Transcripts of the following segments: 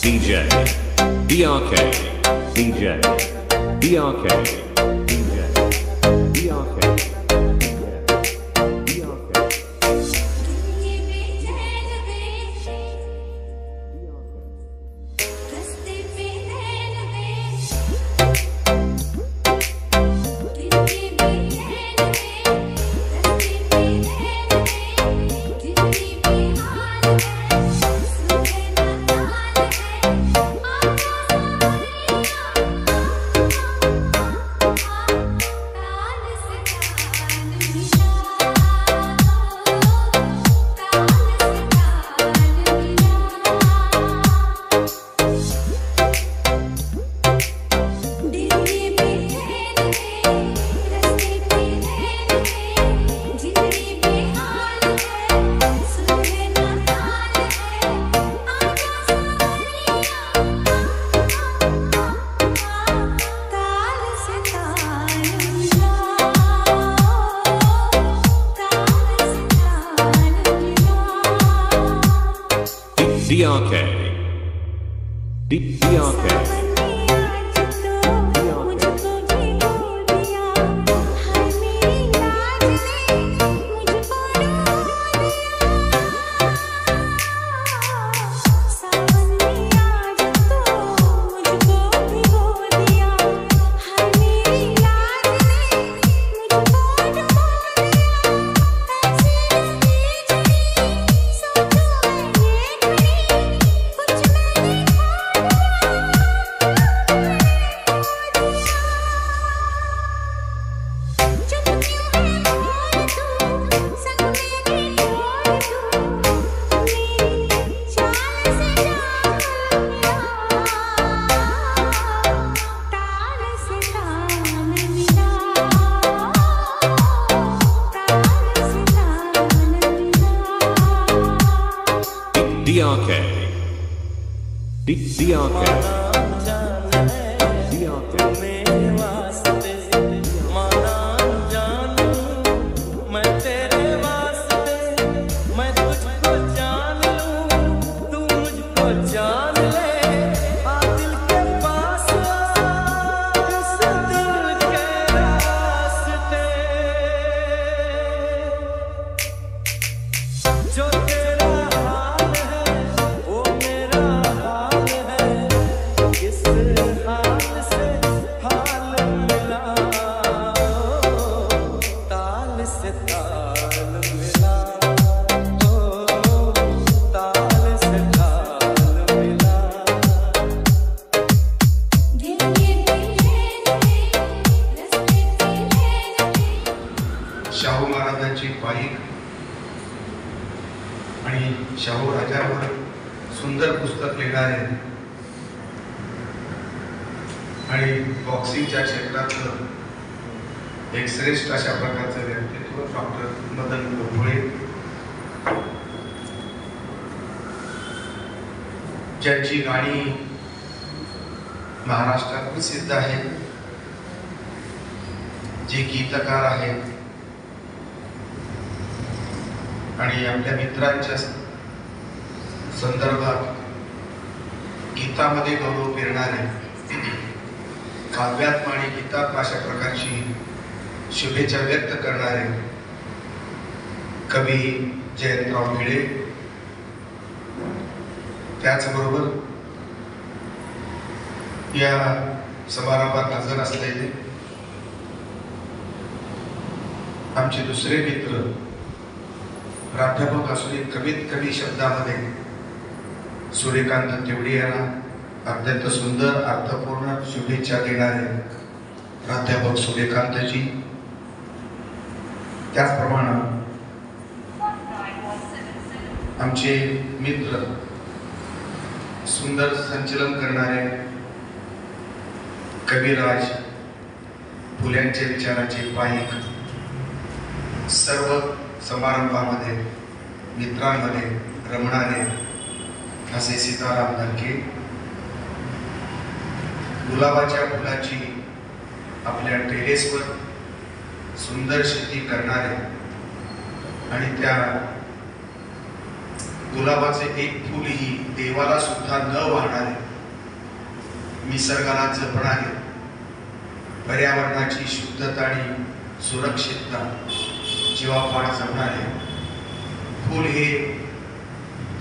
DJ BRK DJ BRK DJ BRK BRK Shahu महाराजांची पाईक आणि शाहू राजावर सुंदर पुस्तक लिहिणारे आणि बॉक्सिंगच्या क्षेत्रातलं एक श्रेष्ठ अशा प्रकारचं व्यक्तित्व डॉक्टर मदन भोळे, ज्यांची गाणी महाराष्ट्रात प्रसिद्ध आहेत, जे गीतकार आहेत आणि आपल्या मित्रांच्या संदर्भात गीतामध्ये गौरव पेरणारे, काव्यात आणि गीतात अशा प्रकारची शुभेच्छा व्यक्त करणारे कवी जयंतराव भिडे, त्याचबरोबर या समारंभात हजर असलेले आमचे दुसरे मित्र प्राध्यापक असून कमीत कमी शब्दामध्ये सूर्यकांत तेवढे यांना अत्यंत सुंदर अर्थपूर्ण शुभेच्छा देणारे प्राध्यापक सूर्यकांतजी, त्याचप्रमाणे आमचे मित्र सुंदर संचलन करणारे कविराज, फुल्यांचे विचाराचे पाईक, सर्व समारंभामध्ये मित्रांमध्ये रमणारे असे सीताराम धनके, गुलाबाच्या फुलाची आपल्या टेरेसवर सुंदर शेती करणारे आणि त्या गुलाबाचे एक फूलही देवाला सुद्धा न वाहणारे, निसर्गाला जपणारे, पर्यावरणाची शुद्धता आणि सुरक्षितता जीवापाड जपणारे फूल हे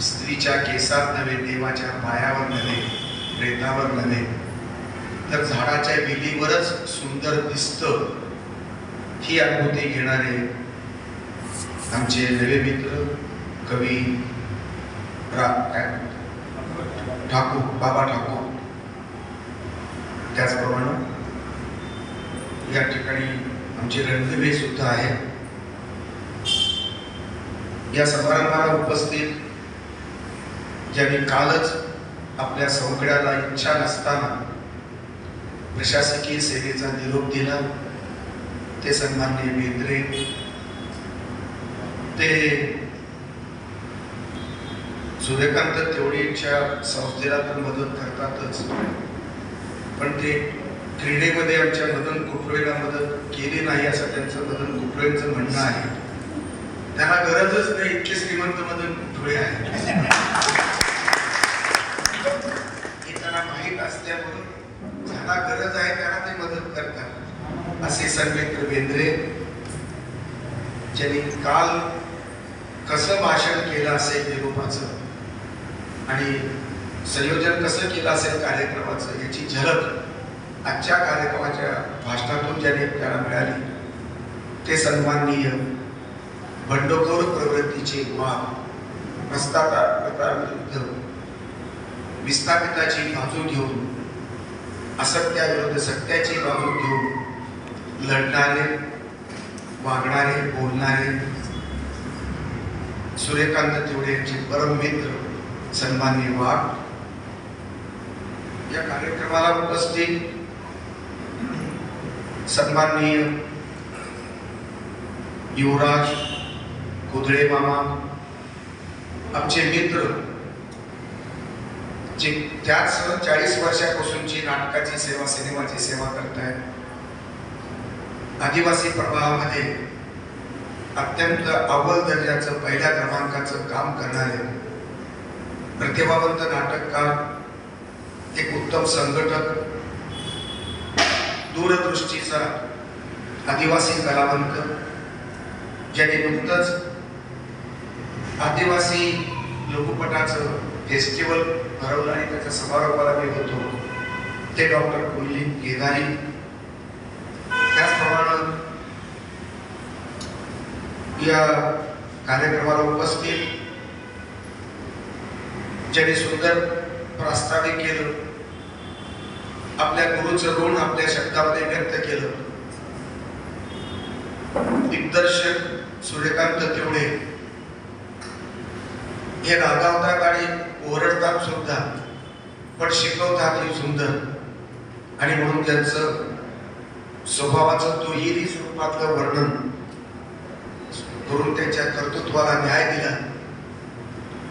स्त्रीच्या केसात नव्हे, देवाच्या पायावर नव्हे, प्रेतावर नव्हे, तर झाडाच्या वेलीवरच सुंदर दिसतं ही अनुभूती घेणारे आमचे नवे मित्र कवी ठाकूर, बाबा ठाकूर. त्याचप्रमाणे या ठिकाणी आमचे रणदिवे सुद्धा आहेत. या समारंभाला उपस्थित ज्यांनी कालच आपल्या सौकड्याला इच्छा नसताना प्रशासकीय सेवेचा निरोप दिला ते सन्माननीय बेंद्रे, ते सूर्यकांत तेवढीच्या संस्थेला तर मदत करतातच, पण ते क्रीडेमध्ये आमच्या मदन कुटुळेला मदत केली नाही असं त्यांचं मदन कुटुळेंचं म्हणणं आहे. त्यांना गरजच नाही, इतके श्रीमंत मदन कुटुळे आहेत हे त्यांना माहीत असल्यामुळे ज्यांना गरज आहे त्यांना ते मदत करतात. असे सन्मित्र बेंद्रे ज्यांनी काल कसं भाषण केलं असेल निरोपाचं आणि संयोजन कसं केलं असेल कार्यक्रमाचं याची झलक आजच्या कार्यक्रमाच्या भाषणातून ज्यांनी आपल्याला मिळाली ते सन्माननीय बंडखोर प्रवृत्तीचे वाद, भ्रष्टाचाराविरुद्ध विस्थापिताची बाजू घेऊन, असत्याविरुद्ध सत्याची बाजू घेऊन लढणारे, वागणारे, बोलणारे सूर्यकांत तेवढे यांचे परम मित्र सन्माननीय वाघ. या कार्यक्रमाला उपस्थित सन्माननीय युवराज कुदळे मामा, आमचे मित्र जे त्याच 40 वर्षापासूनची नाटकाची सेवा, सिनेमाची सेवा करतायत. आदिवासी प्रभागामध्ये अत्यंत अव्वल दर्जाचं पहिल्या क्रमांकाचं काम करणारे प्रतिभावंत नाटककार, एक उत्तम संघटक, दूरदृष्टीचा आदिवासी कलावंत, ज्यांनी नुकतंच आदिवासी लघुपटाचं फेस्टिवल भरवलं आणि त्याच्या समारोपाला मी होतो, ते डॉक्टर कुंडलिक केदारी. त्याचप्रमाणे या कार्यक्रमाला उपस्थित ज्यांनी सुंदर प्रास्ताविक केलं, आपल्या गुरुचं ऋण आपल्या शब्दामध्ये व्यक्त केलं, दिग्दर्शक सूर्यकांत तेवढे हे रागावतात आणि ओरडतात सुद्धा, पण शिकवतात ही सुंदर. आणि म्हणून त्यांचं स्वभावाचं दुहेरी स्वरूपातलं वर्णन करून त्यांच्या कर्तृत्वाला न्याय दिला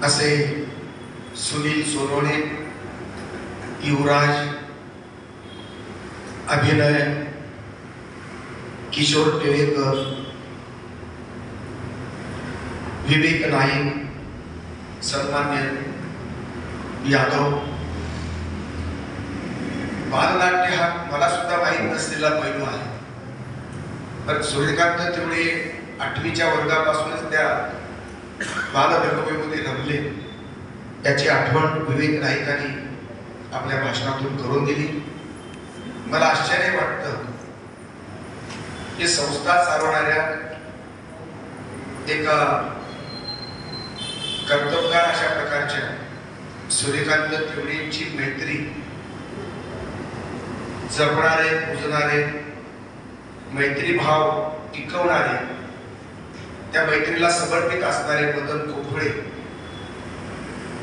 असे सुनील सोनवणे, युवराज, अभिनय, किशोर टिळेकर, विवेक नाईक, सन्मान्य यादव. बालनाट्य हा मला सुद्धा माहीत नसलेला पैलू आहे, पण सूर्यकांत तेवढे 8वीच्या वर्गापासूनच त्या बालरंगभूमीमध्ये रमले याची आठवण विवेक नाईकांनी आपल्या भाषणातून करून दिली. मला आश्चर्य वाटतं की संस्था चालवणाऱ्या एका कर्तबगार अशा प्रकारच्या सूर्यकांत तेवढेंची मैत्री जपणारे, पूजणारे, मैत्रीभाव टिकवणारे, त्या मैत्रीला समर्पित असणारे मदन कोठळे,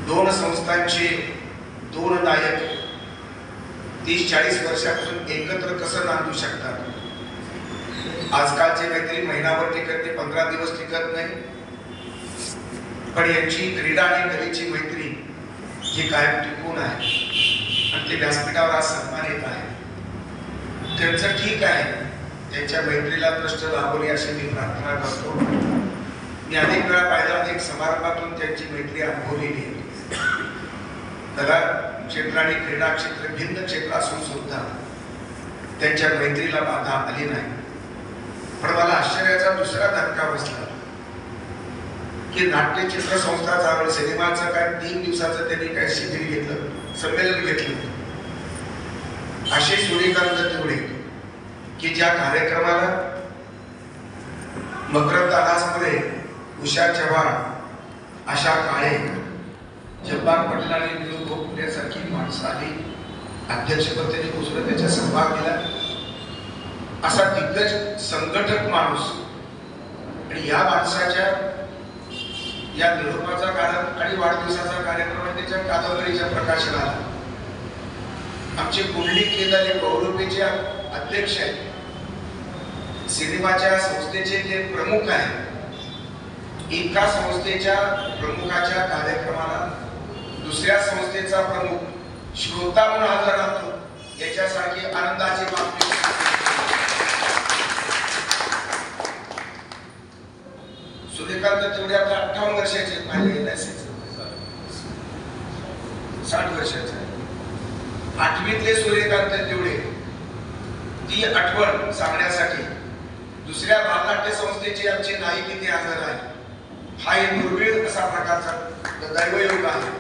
दोन संस्थांचे दोन नायक 30-40 वर्षापासून एकत्र कसं नांदू शकतात? आजकालची मैत्री महिनाभर टिकत, 15 दिवस टिकत नाही, पण यांची क्रीडा आणि कलेची मैत्री ही कायम टिकून आहे आणि ते व्यासपीठावर आज सन्मान येत आहे. त्यांचं ठीक आहे, त्यांच्या मैत्रीला दृष्ट लाभली अशी मी प्रार्थना करतो. मी अनेक वेळा पाहिलं, अनेक समारंभातून त्यांची मैत्री अनुभवलेली आहे. कला क्षेत्र आणि क्रीडा क्षेत्र भिन्न क्षेत्र असून सुद्धा त्यांच्या मैत्रीला बाधा आली नाही. पण मला आश्चर्याचा दुसरा धक्का बसला की नाट्यचित्र संस्था चालवली, सिनेमाचं काय 3 दिवसाचं त्यांनी काय शिबिर घेतलं, संमेलन घेतलं. असे सूर्यकांत तेवढे की ज्या कार्यक्रमाला मकरंद अनासपुरे, उषा चव्हाण, आशा काळे, जब्बार पटेल आणि निळू गोखलेसारखी माणसं आली, अध्यक्षपद त्यांनी पुजलं, त्याचा सहभाग दिला. असा दिग्गज संघटक माणूस आणि या माणसाच्या या निरोपाचा कार्यक्रम आणि वाढदिवसाचा कार्यक्रम आणि त्याच्या कादंबरीच्या प्रकाशनाला आमचे पुंडलिक केदारे बहुरूपीचे अध्यक्ष आहेत, सिनेमाच्या संस्थेचे जे प्रमुख आहेत, एका संस्थेच्या प्रमुखाच्या कार्यक्रमाला दुसऱ्या संस्थेचा प्रमुख श्रोता म्हणून हजर राहतो, याच्यासारखी आनंदाची बातमी. सूर्यकांत तेवढे आता 58 वर्षाचे, माझे 60 वर्षाचे. 8वीतले सूर्यकांत तेवढे ती आठवण सांगण्यासाठी दुसऱ्या भारनाट्य संस्थेची आमची नायिक इथे हजर आहे. हा एक दुर्मिळ असा प्रकारचा दैवयोग आहे.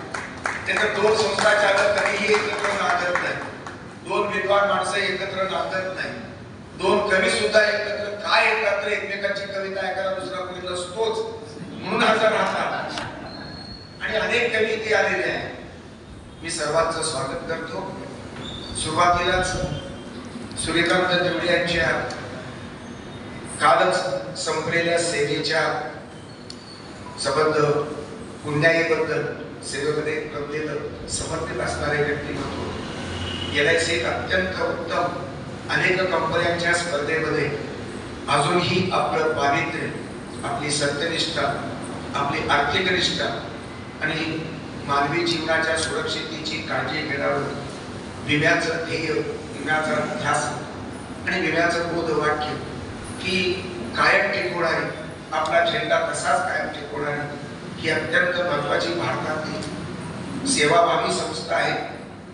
त्याचं 2 संस्था चालक कधीही एकत्र नांदत नाही, 2 विद्वान माणसं एकत्र नांदत नाही, 2 कवी सुद्धा एकत्र काय एकत्र एकमेकांची कविता ऐकायला दुसरा कोणी नसतोच म्हणून हजर राहतात. आणि अनेक कवी इथे आलेले आहेत. मी सर्वांचं स्वागत करतो. सुरुवातीलाच सूर्यकांत तेवढे यांच्या कालच संपलेल्या सेवेच्या संबंध पुण्याईबद्दल सेवेमध्ये रमलेलं समर्पित असणारे व्यक्तिमत्व. LIC एक अत्यंत उत्तम अनेक कंपन्यांच्या स्पर्धेमध्ये अजूनही आपलं पावित्र्य, आपली सत्यनिष्ठा, आपली आर्थिक निष्ठा आणि मानवी जीवनाच्या सुरक्षितेची काळजी घेणारं विम्याचं ध्येय, विम्याचा ध्यास आणि विम्याचं बोध वाक्य की कायम टिकवणारी, आपला झेंडा तसाच कायम टिकवणारी ही अत्यंत महत्वाची भारतातली सेवाभावी संस्था आहे.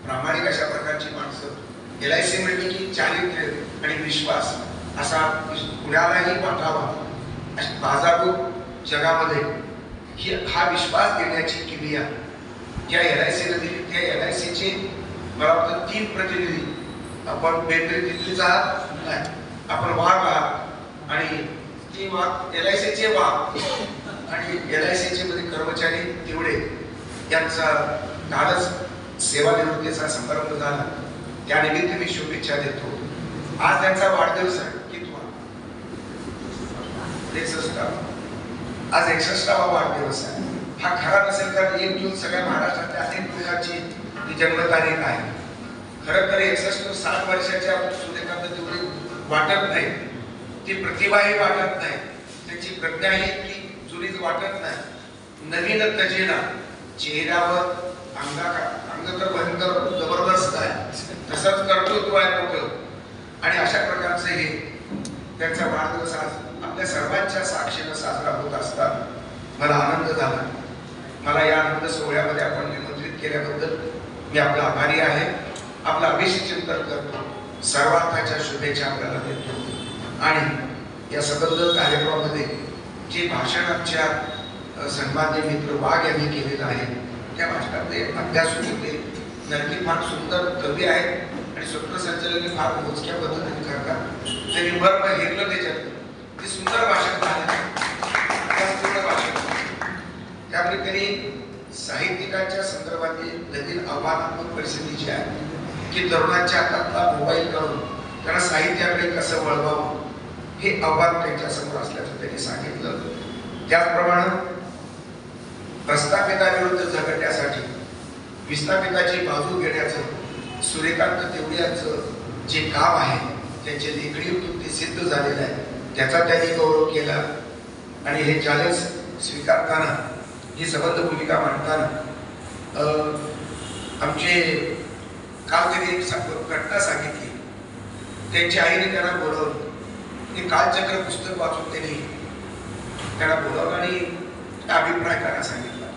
प्रामाणिक अशा प्रकारची माणसं. LIC म्हणजे की चारित्र्य आणि विश्वास असा कुणालाही वाटावा. बाजाररूप जगामध्ये हा विश्वास देण्याची किमया ज्या LICने दिली, त्या LICचे मला वाटतं 3 प्रतिनिधी. आपण बेंद्रे तिथलीच आहात नाही, आपण वाघ आहात आणि ती वाघ LICचे वाघ आणि LICचे मध्ये कर्मचारी तेवढे यांचा कालच सेवानिवृत्तीचा समारंभ झाला. त्यानिमित्त मी शुभेच्छा देतो. आज त्यांचा वाढदिवस आहे. कितवा? 61. आज 61वा वाढदिवस आहे. हा खरा नसेल तर 1 जून सगळ्या महाराष्ट्रातल्या अनेक लोकांची जन्मतारीख आहे. खरं तर 60 वर्षाच्या सूर्यकांत तेवढी वाटत नाही, ती प्रतिभाही वाटत नाही, त्याची प्रज्ञाही इतकी जुनीच वाटत नाही. नवीन तजेना चेहऱ्यावर अंग तर भयंकर जबरदस्त आहे, तसंच कर्तृत्व आहे मोठं. आणि अशा प्रकारचे हे त्यांचा वाढदिवस आज आपल्या सर्वांच्या साक्षीनं साजरा होत असताना मला आनंद झाला. मला या आनंद सोहळ्यामध्ये आपण निमंत्रित केल्याबद्दल मी आपला आभारी आहे. आपला अभिषेचिंतन करतो, सर्वार्थाच्या शुभेच्छा आपल्याला देतो. आणि या सबंध कार्यक्रमामध्ये जे भाषण आमच्या सन्मान्य मित्र वाघ यांनी केलेलं आहे, त्या भाषणामध्ये अभ्यासू होते. नक्की फार सुंदर कवी आहेत आणि सूत्रसंचलन फार मोजक्या पद्धतीने करतात. त्यांनी मर्म हेरलं त्याच्यात. ते सुंदर भाषण भाषण. त्यामुळे त्यांनी साहित्यिकांच्या संदर्भातली नवीन आव्हानात्मक परिस्थिती जी आहे की तरुणांच्या हातातला मोबाईल काढून त्यांना साहित्याकडे कसं वळवावं हे आव्हान त्यांच्या समोर असल्याचं त्यांनी सांगितलं. त्याचप्रमाणे प्रस्थापिताविरुद्ध झगडण्यासाठी विस्थापिताची बाजू घेण्याचं सूर्यकांत तेवढे यांचं जे काम आहे, त्यांचे लेखणीतून ते सिद्ध झालेलं आहे, त्याचा त्यांनी गौरव केला. आणि हे चॅलेंज स्वीकारताना, ही सबंध भूमिका मांडताना आमचे काल त्यांनी एक घटना सांगितली. त्यांच्या आईने त्यांना बोलवलं. ते कालचक्र पुस्तक वाचून त्यांनी त्याला बोलावलं आणि अभिप्राय करायला सांगितला.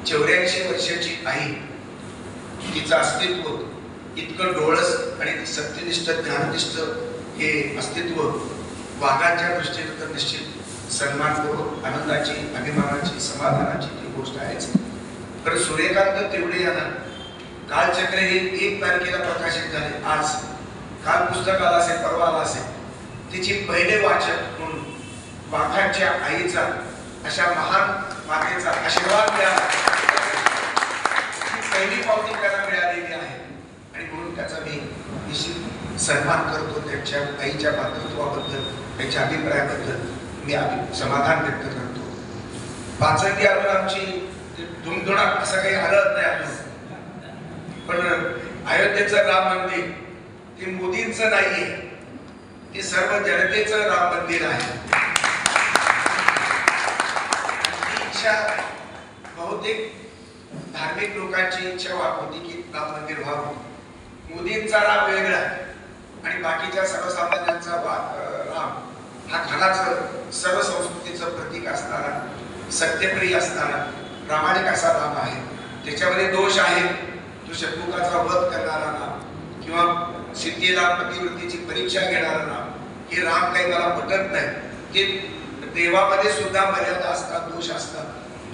84 वर्षाची आई, तिचं अस्तित्व इतकं डोळस आणि सत्यनिष्ठ ज्ञाननिष्ठ हे अस्तित्व वाघाच्या दृष्टीने तर निश्चित सन्मान करून आनंदाची, अभिमानाची, समाधानाची ती गोष्ट आहेच. पण सूर्यकांत तेवढे यांना कालचक्र हे 1 तारखेला प्रकाशित झाले. आज काल पुस्तक आला असेल, परवा आला असेल. तिची पहिले वाचक म्हणून वाघाच्या आईचा, अशा महान मातेचा आशीर्वाद मिळाला. पहिली पावती त्याला मिळालेली आहे आणि म्हणून त्याचा मी निश्चित सन्मान करतो. त्याच्या आईच्या मातृत्वाबद्दल, त्याच्या अभिप्रायाबद्दल मी समाधान व्यक्त करतो. पाचंगी अजून आमची धुमधुणाट असं काही आलं नाही आलं, पण अयोध्येचं राम मंदिर ते मोदींचं नाहीये, ते सर्व जनतेचं राम मंदिर आहे. इच्छा बहुतेक धार्मिक लोकांची इच्छा होती की राम मंदिर व्हावं. मोदींचा राम वेगळा आणि बाकीच्या सर्वसामान्यांचा राम हा खराच सर्व संस्कृतीचं प्रतीक असणारा, सत्यप्रिय असणारा, प्रामाणिक असा राम आहे. त्याच्यामध्ये दोष आहे. तो शत्रुकाचा वध करणारा राम किंवा सीतेला पतिव्रतेची परीक्षा घेणारा राम, हे राम काही मला पटत नाही. ते देवामध्ये सुद्धा मर्यादा असतात, दोष असतात.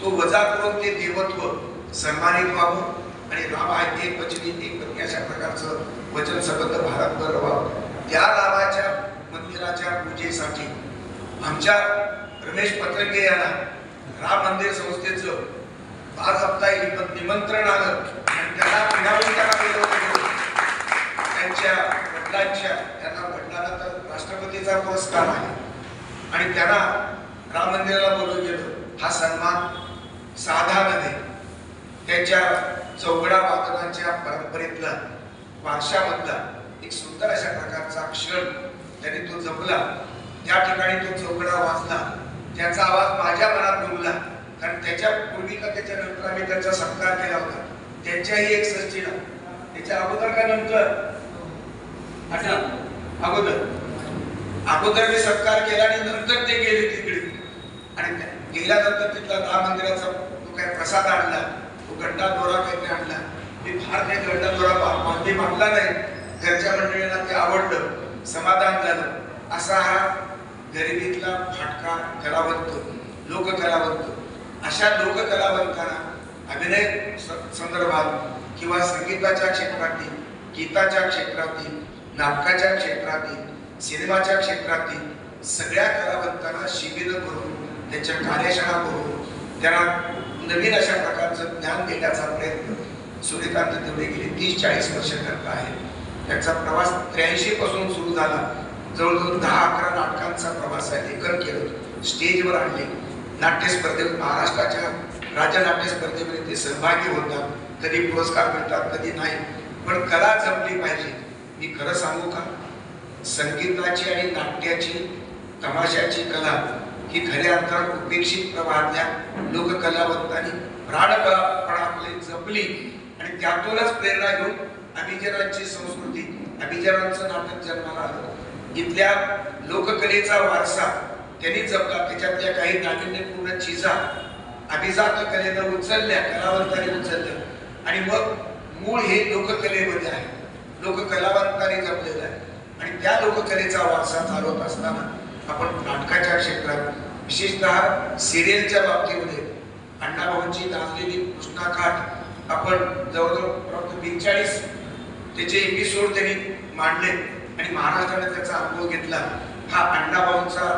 तो वजा करून ते देवत्व सन्मानित व्हावं आणि राम आहे एक वचनी एक पत्नी अशा प्रकारचं वचन सबंध भारतभर व्हावं. त्या रामाच्या मंदिराच्या पूजेसाठी आमच्या रमेश पत्रके यांना राम मंदिर संस्थेचं 5 हप्ता निमंत्रण आलं आणि त्याला पिढावून त्याला बोलवलं. त्यांच्या वडिलांच्या, त्यांना वडिलांना तर राष्ट्रपतीचा पुरस्कार आहे आणि त्यांना राम मंदिराला बोलवलं गेलं. हा सन्मान साधा नव्हे. त्याच्या चौघडा वादनाच्या परंपरेतला, वारशामधला एक सुंदर अशा प्रकारचा क्षण त्यांनी तो जपला. त्या ठिकाणी तो चौघडा वाजला, त्याचा आवाज माझ्या मनात घुमला. कारण त्याच्या पूर्वी का त्याच्या नंतर आम्ही त्यांचा सत्कार केला होता. त्यांच्याही 61ला, त्याच्या अगोदर का नंतर, अगोदर मी सत्कार केला आणि नंतर ते गेले तिकडे. आणि गेल्यानंतर तिथला राम मंदिराचा तो काय प्रसाद आणला, तो गंडा दोरा काहीतरी आणला. मी फार काही गंडा दोरा मागे मागला नाही. घरच्या मंडळींना ते आवडलं, समाधान झालं. असा हा गरिबीतला फाटका कलावंत, लोककलावंत. अशा लोककलावंतांना अभिनय संदर्भात किंवा संगीताच्या क्षेत्रातील, गीताच्या क्षेत्रातील, नाटकाच्या क्षेत्रातील, सिनेमाच्या क्षेत्रातील सगळ्या कलावंतांना शिबिर करून, त्यांच्या कार्यशाळा करून त्यांना नवीन अशा प्रकारचं ज्ञान देण्याचा प्रयत्न सूर्यकांत तेवढे गेले 30-40 वर्ष करत आहे. त्याचा प्रवास 83 पासून सुरू झाला. जवळजवळ 10-11 नाटकांचा प्रवास आहे. लेखन केलं, स्टेजवर आणले. नाट्य स्पर्धेत, महाराष्ट्राच्या राज्य नाट्य स्पर्धेमध्ये ते सहभागी होतात. कधी पुरस्कार मिळतात, कधी नाही. पण कला जपली पाहिजे. मी खरं सांगू का, संगीताची आणि नाट्याची, तमाशाची कला ही खऱ्या अर्थात उपेक्षित प्रवाहातल्या लोककलावंतांनी प्राणपणा आपली जपली आणि त्यातूनच प्रेरणा घेऊन अभिजनांची संस्कृती, अभिजनांचं नाटक जन्माला आलं. इथल्या लोककलेचा वारसा त्यांनी जपला. त्याच्यातल्या काही नाविन्यपूर्ण चीजा अभिजात कलेनं उचलल्या, कलावंतांनी उचलल्या आणि मग मूळ हे लोककलेमध्ये आहे, लोककलावंतांनी जपलेलं आहे. आणि त्या लोककलेचा वारसा चालवत असताना आपण नाटकाच्या क्षेत्रात, विशेषतः सिरियलच्या बाबतीमध्ये अण्णाभाऊंची गाजलेली कृष्णाकाठ आपण जवळजवळ 42 त्याचे एपिसोड त्यांनी मांडले आणि महाराष्ट्राने त्याचा अनुभव घेतला. हा अण्णाभाऊंचा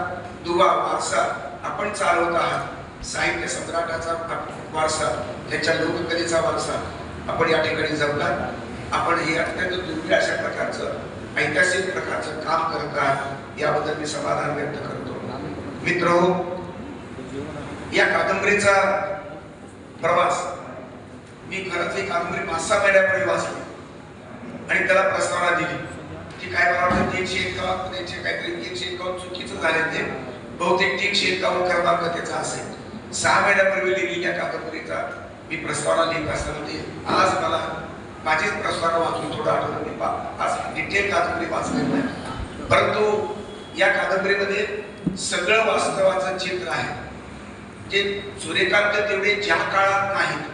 दुवा वारसा आपण चालवत आहात. साहित्य सम्राटाचा वारसा, त्याच्या लोककलेचा वारसा आपण या ठिकाणी जपला. आपण हे अत्यंत दुर्मिळ अशा प्रकारचं, ऐतिहासिक प्रकारचं काम करत आहात. याबद्दल मी समाधान व्यक्त करतो. मित्रहो, या कादंबरीचा प्रवास मी खरंच ही कादंबरी 5-6 महिन्यापूर्वी वाचली आणि त्याला प्रस्तावना दिली की काय मला वाटतं 151 काहीतरी 151 चुकीचं झाले. ते बहुतेक 151 क्रमांक त्याचा असेल. 6 महिन्यापूर्वी लिहिलेल्या कादंबरीचा मी प्रस्तावना लिहित असताना आज मला माझीच प्रस्तावना वाचून थोडं आठवलं. मी आज डिटेल कादंबरी वाचलेली नाही, परंतु या कादंबरीमध्ये सगळं वास्तवाचं चित्र आहे. म्हणजे सूर्यकांत तेवढे ज्या काळात नाहीत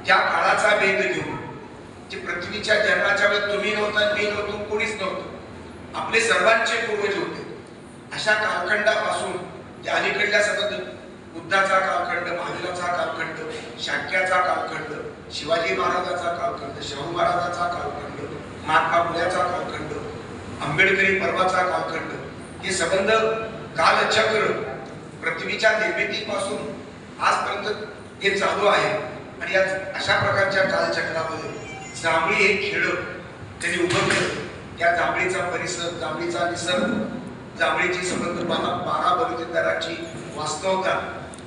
त्या काळाचा वेध घेऊन, जे पृथ्वीच्या जन्माच्या वेळेस तुम्ही नव्हता, मी नव्हतो, कोणीच नव्हतं, आपले सर्वांचे पूर्वज होते, अशा कालखंडापासून त्या अलीकडल्या सतत बुद्धाचा कालखंड, महावीराचा कालखंड, शाक्याचा कालखंड, शिवाजी महाराजाचा कालखंड, शाहू महाराजाचा कालखंड, महात्मा फुल्याचा कालखंड, आंबेडकरी पर्वाचा कालखंड, हे संबंध कालचक्र पृथ्वीच्या निर्मितीपासून आजपर्यंत हे चालू आहे. आणि या अशा प्रकारच्या कालचक्रामध्ये जांभळी हे खेळ त्यांनी उभं केलं. त्या जांभळीचा परिसर, जांभळीचा निसर्ग, जांभळीची संबंध 12 बलुतेदाराची वास्तवता,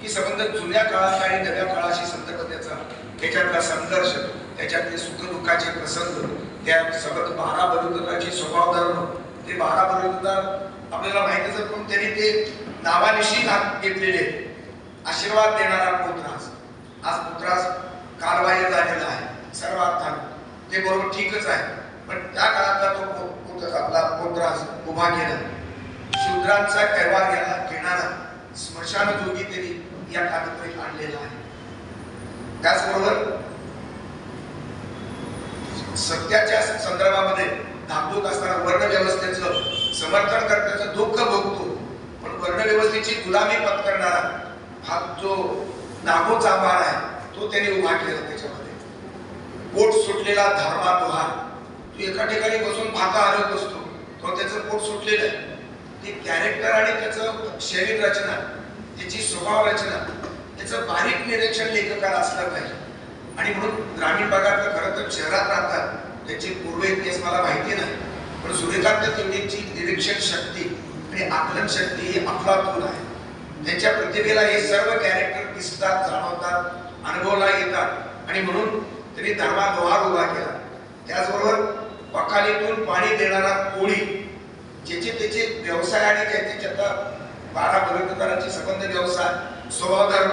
ही संबंध जुन्या काळात आणि नव्या काळाशी संदर्भाचा, त्याच्यातला संघर्ष, त्याच्यातले सुखदुःखाचे प्रसंग, त्या संबंध 12 बलुतेदाराची स्वभाव धर्म, ते 12 बलुतेदार आपल्याला माहितीच आहे, पण त्यांनी ते नावानिशी घेतलेले आशीर्वाद देणारा पोतराज. आज पोतराज कालबाह्य झालेला आहे सर्व अर्थानं, ते बरोबर ठीकच आहे, पण त्या काळातला तो आपला पोतराज उभा केला, शूद्रांचा कैवार घेणारा स्मशानजोगी त्यांनी या कादंबरीत आणलेला आहे. त्याचबरोबर सत्याच्या संदर्भामध्ये धाकधूक असताना वर्णव्यवस्थेचं समर्थन करण्याचं दुःख भोगतो, पण वर्णव्यवस्थेची गुलामी पत्करणारा हा जो नागोचा आभार आहे तो त्यांनी उभा केला. त्याच्यामध्ये पोट सुटलेला धर्मा दोहार, तो एका ठिकाणी बसून भाका हरत असतो, तो त्याचं पोट सुटलेलं आहे. ते कॅरेक्टर आणि त्याचं शरीर रचना, त्याची स्वभाव रचना, त्याचं बारीक निरीक्षण लेखकाला असलं पाहिजे. आणि म्हणून ग्रामीण भागातलं खरं तर शहरात राहतात, त्याचे पूर्व इतिहास मला माहिती नाही, पण सूर्यकांत तेवढीची निरीक्षण शक्ती आणि आकलन शक्ती ही अफलातून आहे. त्यांच्या प्रतिभेला हे सर्व कॅरेक्टर दिसतात, जाणवतात, अनुभवला येतात, आणि म्हणून त्यांनी धर्माद्वार उभा केला. त्याचबरोबर वखालीतून पाणी देणारा कोळी, ज्याचे त्याचे व्यवसाय आणि त्याच्या 12 बलुतेदारांचे संबंध, व्यवसाय, स्वभाव धर्म,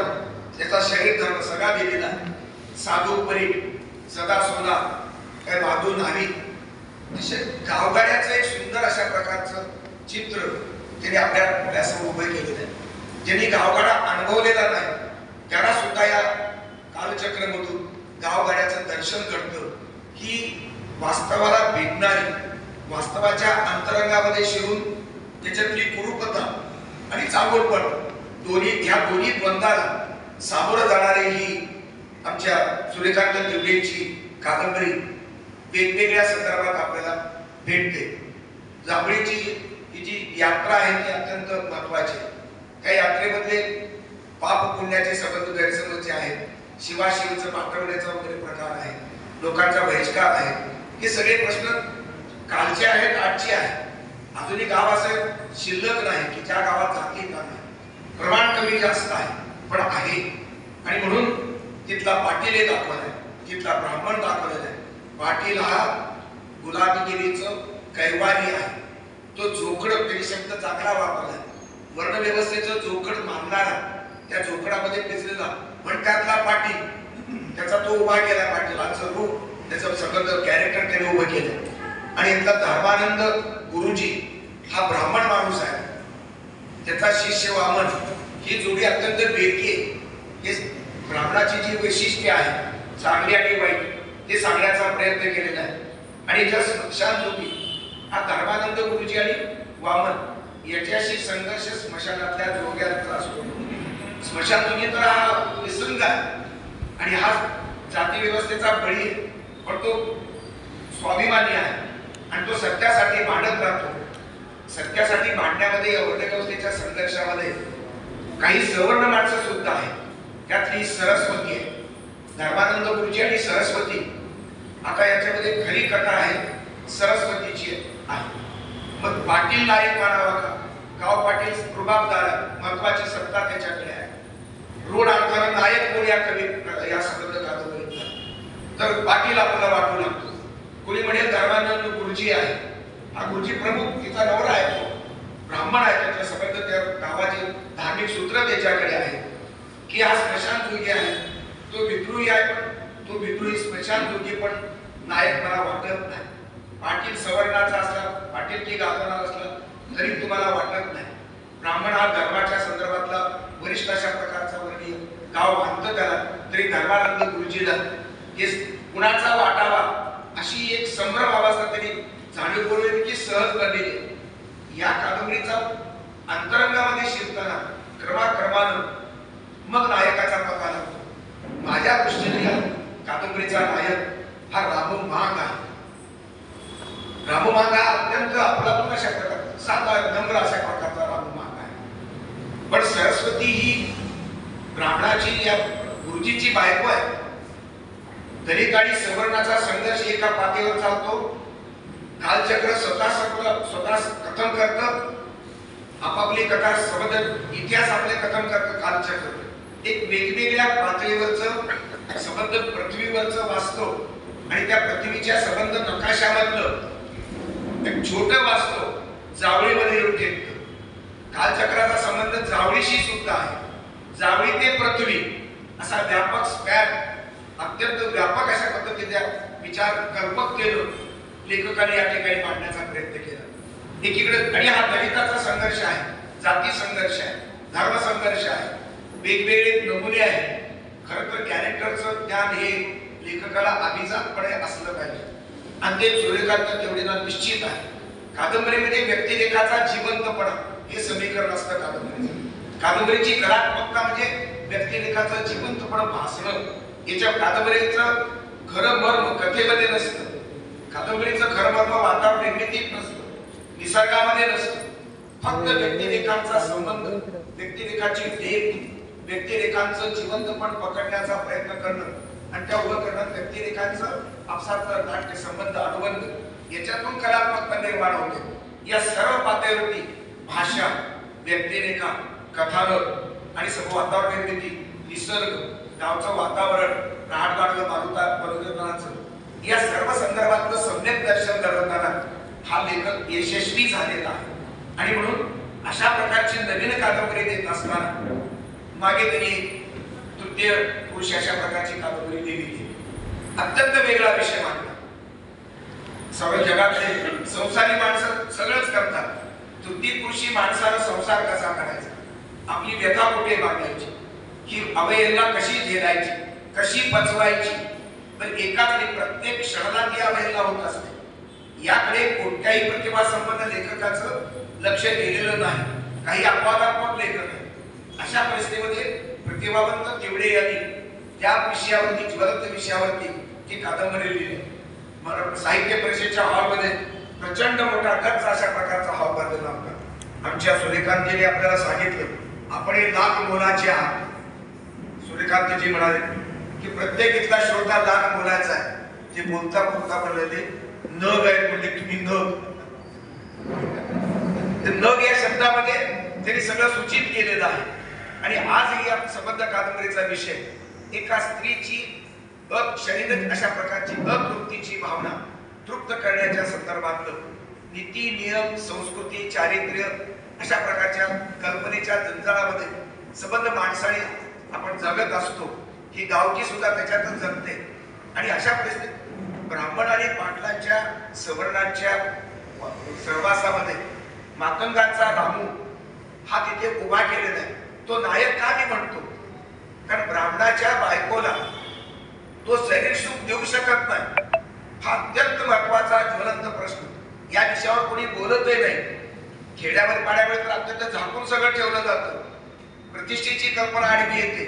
त्याचा शरीर धर्म सगळा दिलेला आहे. साधू परी, सदा सोदा, काय वादू नावी, गावगाड्याचं एक सुंदर अशा प्रकारचं चित्र त्यांनी आपल्या डोळ्यासमोर उभं केलेलं आहे. ज्यांनी गावगाडा अनुभवलेला नाही त्यांना सुद्धा या कालचक्रमधून गावगाड्याचं दर्शन घडतं, की वास्तवाला भेटणारी, वास्तवाच्या अंतरंगामध्ये शिरून त्याच्यातली कुरूपता आणि चांगुलपण, ह्या दोन्ही द्वंद्वाला सामोरं जाणारी ही आमच्या सूर्यकांत तिवडेंची कादंबरी वेगवेगळ्या संदर्भात आपल्याला भेटते. जांभळीची ही जी यात्रा आहे ती अत्यंत महत्वाची आहे. त्या यात्रेमध्ये पाप पुण्याचे संबंध, गैरसमज जे आहेत, शिवाशिवचं पाठवण्याचा वगैरे प्रकार आहे, लोकांचा बहिष्कार आहे, हे सगळे प्रश्न कालचे आहेत, आजचे आहेत. अजूनही गाव असं शिल्लक नाही की ज्या गावात जाती नाही, प्रमाण कमी जास्त आहे, पण आहे. आणि म्हणून तिथला पाटील हे दाखवला आहे, तिथला ब्राह्मण दाखवलेला आहे. पाटील हा गुलाबगिरीचं कैवारी आहे, तो जोखड, तरी शब्द चांगला वापरला, वर्णव्यवस्थेचं जोखड मानणारा, त्या जोखडामध्ये पिसलेला पण त्यातला पाटील, त्याचा तो उभा केला, पाटीलांचं रूप, त्याचं सगळं कॅरेक्टर त्याने उभं केलं. आणि इथला धर्मानंद गुरुजी हा ब्राह्मण माणूस आहे, त्याचा शिष्य वामन, ही जोडी अत्यंत बेरकी आहे. हे ब्राह्मणाची जी वैशिष्ट्ये आहे, चांगली आणि वाईट, ते सांगण्याचा प्रयत्न केलेला आहे. आणि ज्या स्मशान जोगी हा धर्मानंद गुरुजी आणि वामन याच्याशी संघर्ष स्मशानातल्या जोग्याचा असतो. स्मशान जोगी तर हा निसंग आहे आणि हा जाती व्यवस्थेचा बळी आहे, पण तो स्वाभिमानी आहे आणि तो सत्यासाठी भांडत राहतो. सत्यासाठी भांडण्यामध्ये या वर्णव्यवस्थेच्या संघर्षामध्ये काही सवर्ण माणसं सुद्धा आहेत. त्यातली सरस्वती आहे, धर्मानंद गुरुजी आणि सरस्वती. आता याच्यामध्ये खरी कथा आहे सरस्वतीची आहे. मग पाटील नायक मानावा का? गाव पाटील रुबाबदार आहे, महत्वाची सत्ता त्याच्याकडे आहे. रूढ अर्थानं नायक कोण या कवी या संबंध कादंबरीत, तर पाटील आपल्याला वाटू लागतो. कोणी म्हणेल धर्मानंद गुरुजी आहे, हा गुरुजी प्रमुख, तिचा नवरा आहे, तो ब्राह्मण आहे, त्याच्या संबंध त्या गावाचे धार्मिक सूत्र त्याच्याकडे आहे. की हा स्मशान जोगी आहे, तो विद्रोही आहे, पण तो विद्रोही स्मशान जोगी पण नायक मला वाटत नाही. पाटील सवर्णाचा असला, पाटील की गाजवणार असला तरी तुम्हाला वाटत नाही. ब्राह्मण हा धर्माच्या संदर्भातला वरिष्ठ अशा प्रकारचा वर्ग हे कुणाचा वाटावा अशी एक संभ्रमावस्था त्यांनी जाणीवपूर्वक सहज बनलेली आहे. या कादंबरीचा अंतरंगामध्ये शिरताना क्रमाक्रमानं मग नायकाचा पत्ता लागतो. माझ्या दृष्टीने या कादंबरीचा नायक हा रामू महाग आहे. रामू महाग हा अत्यंत आपलातून अशा प्रकारचा साधा नम्र अशा प्रकारचा रामू महाग आहे. पण सरस्वती ही ब्राह्मणाची या गुरुजीची बायको आहे. दलित आणि सवर्णाचा संघर्ष एका पातळीवर चालतो. कालचक्र स्वतः कथन करतं. आपापली कथा संबंध इतिहास आपले कथन करतं. कालचक्र एक वेगवेगळ्या पातळीवरचं संबंध पृथ्वीवरचं वास्तव आणि त्या पृथ्वीच्या संबंध नकाशामधलं एक छोटं वास्तव जावळीमध्ये येऊन ठेवतं. कालचक्राचा संबंध जावळीशी सुद्धा आहे. जावळी ते पृथ्वी असा व्यापक स्पॅन अत्यंत व्यापक अशा पद्धतीने विचार कल्पक केलं लेखकाने या ठिकाणी मांडण्याचा प्रयत्न केला. एकीकडे आणि हा दलिताचा संघर्ष आहे, जाती संघर्ष आहे, धर्म संघर्ष आहे, वेगवेगळे नमुने आहेत. खरं तर कॅरेक्टरचं ज्ञान हे लेखकाला अभिजातपणे असलं पाहिजे आणि ते सुरेखार्थ तेवढे निश्चित आहे. कादंबरीमध्ये व्यक्तिरेखाचा जिवंतपणा हे समीकरण असतं कादंबरीचं. कादंबरीची कलात्मकता म्हणजे व्यक्तिरेखाचं जिवंतपण भासणं. याच्या कादंबरीचं खरं मर्म कथेमध्ये नसतं. कादंबरीचं खरं मर्म वातावरण निर्मितीत नसतं, निसर्गामध्ये नसतं. फक्त व्यक्तिरेखांचा संबंध, व्यक्तिरेखाची देख, व्यक्तिरेखांचं जिवंतपण पकडण्याचा प्रयत्न करणं आणि त्या उभं करणं व्यक्तिरेखांचं आपसातलं नाट्य संबंध अनुबंध याच्यातून कलात्मकता निर्माण होते. या सर्व पातळीवरती भाषा, व्यक्तिरेखा, कथानक आणि सर्व वातावरण निर्मिती, निसर्ग, गावचं वातावरण, रहाटगाडलं मारुताचं या सर्व संदर्भातलं सम्यक दर्शन घडवताना हा लेखक यशस्वी झालेला आहे. आणि म्हणून अशा प्रकारची नवीन कादंबरी देत असताना मागे त्यांनी तृतीय पुरुष अशा प्रकारची कादंबरी दिली. अत्यंत वेगळा विषय मांडला. सर्व जगातले संसारी माणसं सगळंच करतात. तृतीय पुरुषी माणसानं संसार कसा करायचा, आपली व्यथा कुठे मांडायची, ही अवहेलना कशी झेलायची, कशी पचवायची. पण एकाच आणि प्रत्येक क्षणाला ती अवहेलना होत असते. याकडे कोणत्याही प्रतिभा संपन्न लेखकाचं लक्ष गेलेलं नाही. काही अपवादात्मक लेखक आहेत. अशा परिस्थितीमध्ये प्रतिभावंत तेवढे यांनी त्या विषयावरती, ज्वलंत विषयावरती ती कादंबरी लिहिली. साहित्य परिषदेच्या हॉलमध्ये प्रचंड मोठा गच्च अशा प्रकारचा हॉल भरलेला होता. आमच्या सुरेखांतजीने आपल्याला सांगितलं, आपण हे लाख मोलाचे आहात. सुरेखांतजी म्हणाले की प्रत्येक इथला श्रोता लाख मोलाचा आहे. जे बोलता बोलता म्हणले नग आहे म्हणजे तुम्ही नग या शब्दामध्ये त्यांनी सगळं सूचित केलेलं आहे. आणि आज या संबंध कादंबरीचा विषय एका स्त्रीची शरीर अशा प्रकारची अतृप्तीची भावना तृप्त करण्याच्या संदर्भातलं नीती, नियम, संस्कृती, चारित्र्य अशा प्रकारच्या कल्पनेच्या जंजाळामध्ये संबंध माणसाने आपण जगत असतो. ही गावची सुद्धा त्याच्यातच जगते. आणि अशा परिस्थितीत ब्राह्मण आणि पाटलांच्या सवर्णांच्या सहवासामध्ये मातंगांचा रामू हा तिथे उभा केलेला आहे. तो नायक का मी म्हणतो, कारण ब्राह्मणाच्या बायकोला तो शरीर सुख देऊ शकत नाही. हा अत्यंत महत्वाचा ज्वलंत प्रश्न. या विषयावर कोणी बोलतही नाही. खेड्यावर पाड्यावर तर अत्यंत झाकून सगळं ठेवलं जातं. प्रतिष्ठेची कल्पना आडवी येते.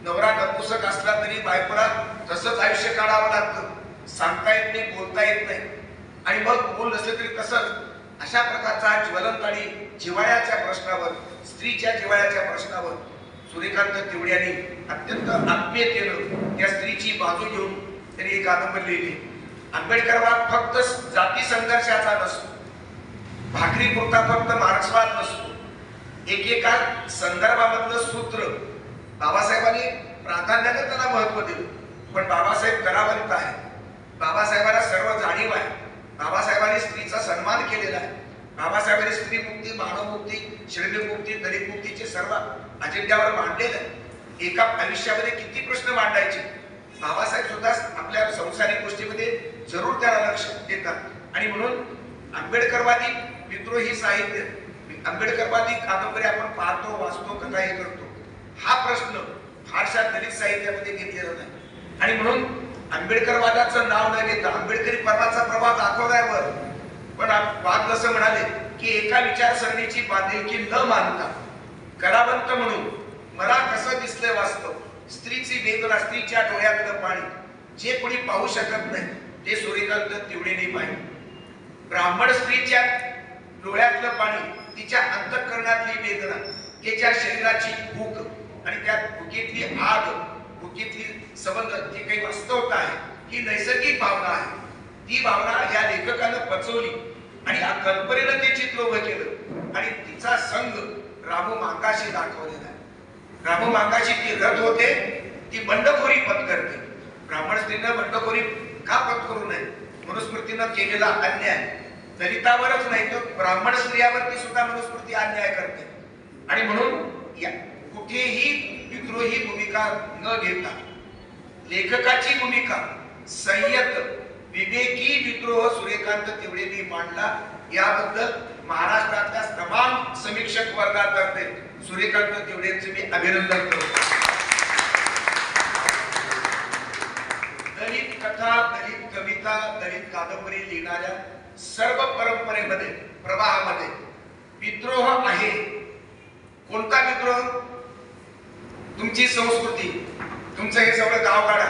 नवरा नपुसक असला तरी बायकोला तसंच आयुष्य काढावं लागतं. सांगता येत नाही, बोलता येत नाही. आणि मग बोल नसलं तरी तसंच. अशा प्रकारचा ज्वलंत आणि जिव्हाळ्याच्या प्रश्नावर, स्त्रीच्या जिव्हाळ्याच्या प्रश्नावर सूर्यकांत तिवड्यांनी अत्यंत आत्मीयतेनं त्या स्त्रीची बाजू घेऊन त्यांनी एक कादंबरी लिहिली. आंबेडकरवाद फक्त जाती संघर्षाचा नसतो, भाकरी पुरता फक्त मार्क्सवाद नसतो. एकेका संदर्भामधलं सूत्र बाबासाहेबांनी प्राधान्याने त्याला महत्व दिलं. पण बाबासाहेब कलावंत आहे. बाबासाहेबांना सर्व जाणीव आहे. बाबासाहेबांनी स्त्रीचा सन्मान केलेला आहे. बाबासाहेबांनी स्त्री मुक्ती, मानव मुक्ती, श्रमिक मुक्ती, दलित मुक्तीचे सर्व अजेंड्यावर मांडलेलं आहे. एका आयुष्यामध्ये किती प्रश्न मांडायचे. बाबासाहेब सुद्धा आपल्या संसारिक गोष्टीमध्ये जरूर त्याला लक्ष देतात. आणि म्हणून आंबेडकरवादी विद्रोही साहित्य, आंबेडकरवादी कादंबरी आपण पाहतो, वाचतो, कथा हे करतो. हा प्रश्न फारशा दलित साहित्यामध्ये घेतलेला नाही. आणि म्हणून आंबेडकरवादाचं नाव न घेता आंबेडकरी पर्वाचा प्रभाव दाखवल्यावर पण वाघ जसं म्हणाले की एका विचारसरणीची बांधिलकी न मानता कलावंत म्हणून मला कसं दिसलंय वास्तव, स्त्रीची वेदना, स्त्रीच्या डोळ्यातलं पाणी जे कोणी पाहू शकत नाही ते सूर्यकांत तिवडेने पाहिलं. ब्राह्मण स्त्रीच्या डोळ्यातलं पाणी, तिच्या अंतःकरणातली वेदना, तिच्या शरीराची भूक आणि त्या भुकेतली आग, भुकेतली संबंध, जी काही वास्तवता आहे ही नैसर्गिक भावना आहे. ती भावना या लेखकानं पचवली आणि या कल्पनेनं ते चित्र उभं केलं आणि तिचा संघ रामू मांगाशी दाखवलेला आहे. रामू मांगाशी ती रथ होते, ती बंडखोरी पत्करते. ब्राह्मण स्त्रीनं बंडखोरी का पत्करू नये? मनुस्मृतीनं केलेला अन्याय दलितावरच नाही तर ब्राह्मण स्त्रियावरती सुद्धा मनुस्मृती अन्याय करते. आणि म्हणून या कुठेही विद्रोही भूमिका न घेता लेखकाची भूमिका संयत विवेकी विद्रोह सूर्यकांत तिवडेंनी मांडला. याबद्दल महाराष्ट्रातल्या तमाम समीक्षक वर्गातर्फे सूर्यकांत तिवडेंचे मी अभिनंदन करतो. दलित कथा, दलित कविता, दलित कादंबरी लिहिणाऱ्या सर्व परंपरेमध्ये, प्रवाहामध्ये विद्रोह आहे. कोणता विद्रोह? तुमची संस्कृती, तुमचं हे सगळं गाव काढा,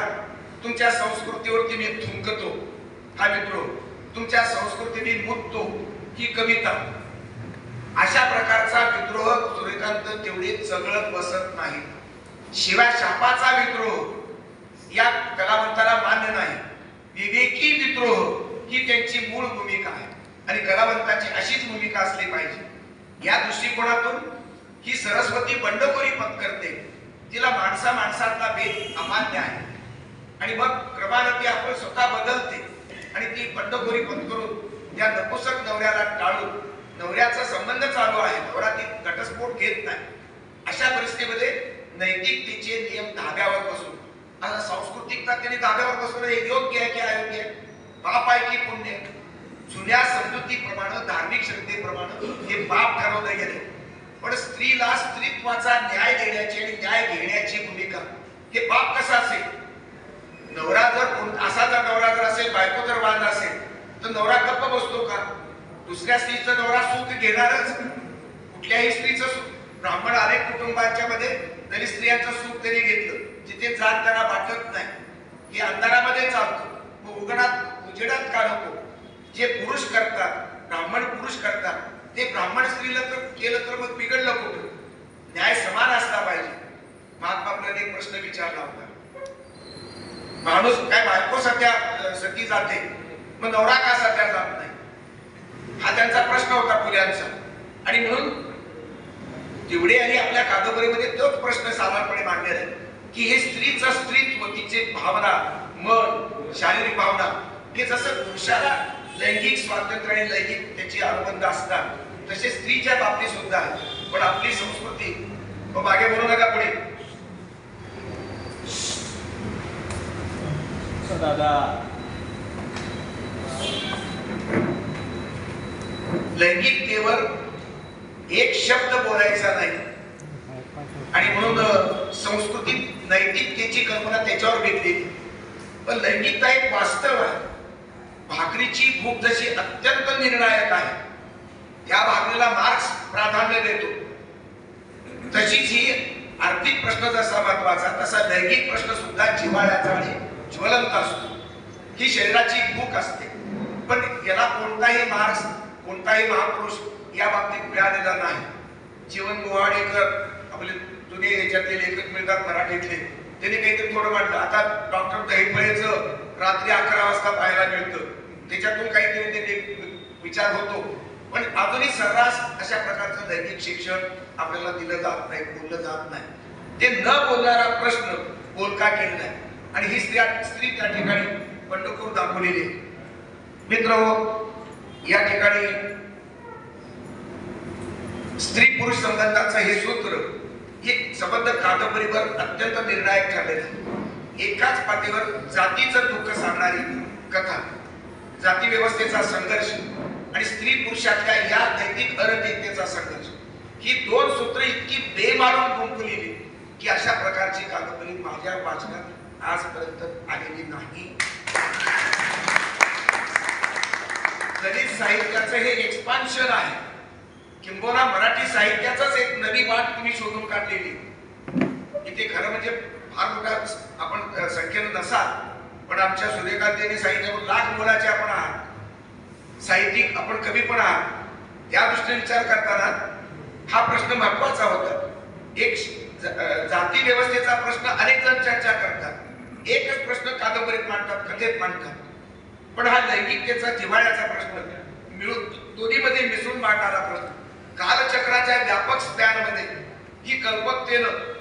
तुमच्या संस्कृतीवरती मी थुंकतो हा विद्रोह, तुमच्या संस्कृतीने मुततो ही कविता. अशा प्रकारचा विद्रोह सूर्यकांत तिवडे चघळत बसत नाही. शिवाय शापाचा विद्रोह या कलावंताला मान्य नाही. विवेकी विद्रोह ही त्यांची मूळ भूमिका आहे आणि कलावंताची अशीच भूमिका असली पाहिजे. या दृष्टिकोनातून ही सरस्वती बंडखोरी पत्करते. तिला माणसा माणसातला भेद अमान्य आहे आणि मग क्रमानं ती आपण स्वतः बदलते आणि ती बंडखोरी पत्करून त्या नपुसक नवऱ्याला टाळून, नवऱ्याचा संबंध चालू आहे, नवरा ती घटस्फोट घेत नाही, अशा परिस्थितीमध्ये नैतिकतेचे नियम धाब्यावर बसून, आता सांस्कृतिकता त्यांनी धाब्यावर बसवणं हे योग्य आहे की अयोग्य आहे? पाप आहे की पुण्य? जुन्या समजुतीप्रमाणे, धार्मिक श्रद्धेप्रमाणे हे पाप ठरवलं गेले. पण स्त्रीला स्त्रीत्वाचा न्याय देण्याची आणि न्याय घेण्याची भूमिका हे पाप कसं असेल? नवरा जर असा जर नवरा जर असेल, बायको जर वाद असेल तर नवरा गप्प बसतो का? दुसऱ्या स्त्रीचं नवरा सुख घेणारच. कुठल्याही स्त्रीचं सुख, ब्राह्मण अनेक कुटुंबांच्या मध्ये तरी स्त्रियांचं सुख त्यांनी घेतलं, जिथे जात त्यांना वाटत नाही, हे अंधारामध्ये चालतो. मग उजेडात का नको? जे पुरुष करतात, ब्राह्मण पुरुष करतात, ते ब्राह्मण स्त्रीला तर केलं तर मग बिघडलं कुठं? न्याय समान असला पाहिजे. महात्मा फुलेंनी एक प्रश्न विचारला होता, माणूस काय बायको सती जाते, मग नवरा का सत्या जात नाही? हा त्यांचा प्रश्न होता फुल्यांचा. आणि म्हणून तिवडे यांनी आपल्या कादंबरीमध्ये तोच प्रश्न साधारणपणे मांडलेला आहे की हे स्त्रीचं स्त्रीत्व, तिचे भावना, मन, शारीरिक भावना, हे जसं पुरुषाला लैंगिक स्वातंत्र्य आणि लैंगिक त्याचे अनुबंध असतात तसे स्त्रीच्या बाबतीत सुद्धा आहे. पण आपली संस्कृती, मागे बोलू नका, पुढे दादा लैंगिकतेवर एक शब्द बोलायचा नाही आणि म्हणून संस्कृतीत नैतिकतेची कल्पना त्याच्यावर घेतली. पण लैंगिकता एक वास्तव आहे. भाकरीची भूक जशी अत्यंत निर्णायक आहे, या भाकरीला मार्क्स प्राधान्य देतो, तशीच ही आर्थिक प्रश्न जसा महत्वाचा तसा लैंगिक प्रश्न सुद्धा जिव्हाळ्याचा आणि ज्वलंत असतो. ही शरीराची भूक असते. पण याला कोणताही मार्क्स, कोणताही महापुरुष या बाबतीत मिळालेला नाही. जीवन गोवाडेकर आपले जुने याच्यातले लेखक मिळतात मराठीतले, त्यांनी काहीतरी थोडं मांडलं. आता डॉक्टर दहिफळेचं रात्री 11 वाजता पाहायला मिळतं, त्याच्यातून काहीतरी ते विचार होतो. पण अजूनही सर्रास अशा प्रकारचं लैंगिक शिक्षण आपल्याला दिलं जात नाही, बोललं जात नाही. ते न बोलणारा प्रश्न बोलका केलेला आहे आणि ही स्त्री त्या ठिकाणी बंडखोर दाखवलेली आहे. मित्रांनो, या ठिकाणी स्त्री पुरुष संबंधाचं हे सूत्र, हे संबंध कादंबरीवर अत्यंत निर्णायक ठरलेलं आहे. एकाच पातळीवर जातीचं दुःख सांगणारी कथा, जाती व्यवस्थेचा संघर्ष आणि स्त्री पुरुषातल्या या नैतिक अनैतिकतेचा संघर्ष, ही दोन सूत्र इतकी बेमारून गुंफलेली की अशा प्रकारची कादंबरी माझ्या वाचनात आजपर्यंत आलेली नाही. दलित साहित्याचं हे एक्सपान्शन आहे, किंबहुना मराठी साहित्याचंच एक नवी वाट तुम्ही शोधून काढलेली. इथे खरं म्हणजे फार मोठा आपण संख्येनं नसाल, पण आमच्या सूर्यकांतीने सांगितलं लाख मोलाचे आपण आहात, साहित्यिक आपण कवी पण आहात. त्या दृष्टीने विचार करताना हा प्रश्न महत्वाचा होता. एक जाती व्यवस्थेचा प्रश्न अनेक जण चर्चा करतात, एकच प्रश्न कादंबरीत मांडतात, कथेत मांडतात. पण हा लैंगिकतेचा जिव्हाळ्याचा प्रश्न मिळून दोन्हीमध्ये मिसळून मांडणारा प्रश्न, कालचक्राच्या व्यापक स्पॅनमध्ये ही कल्पकतेनं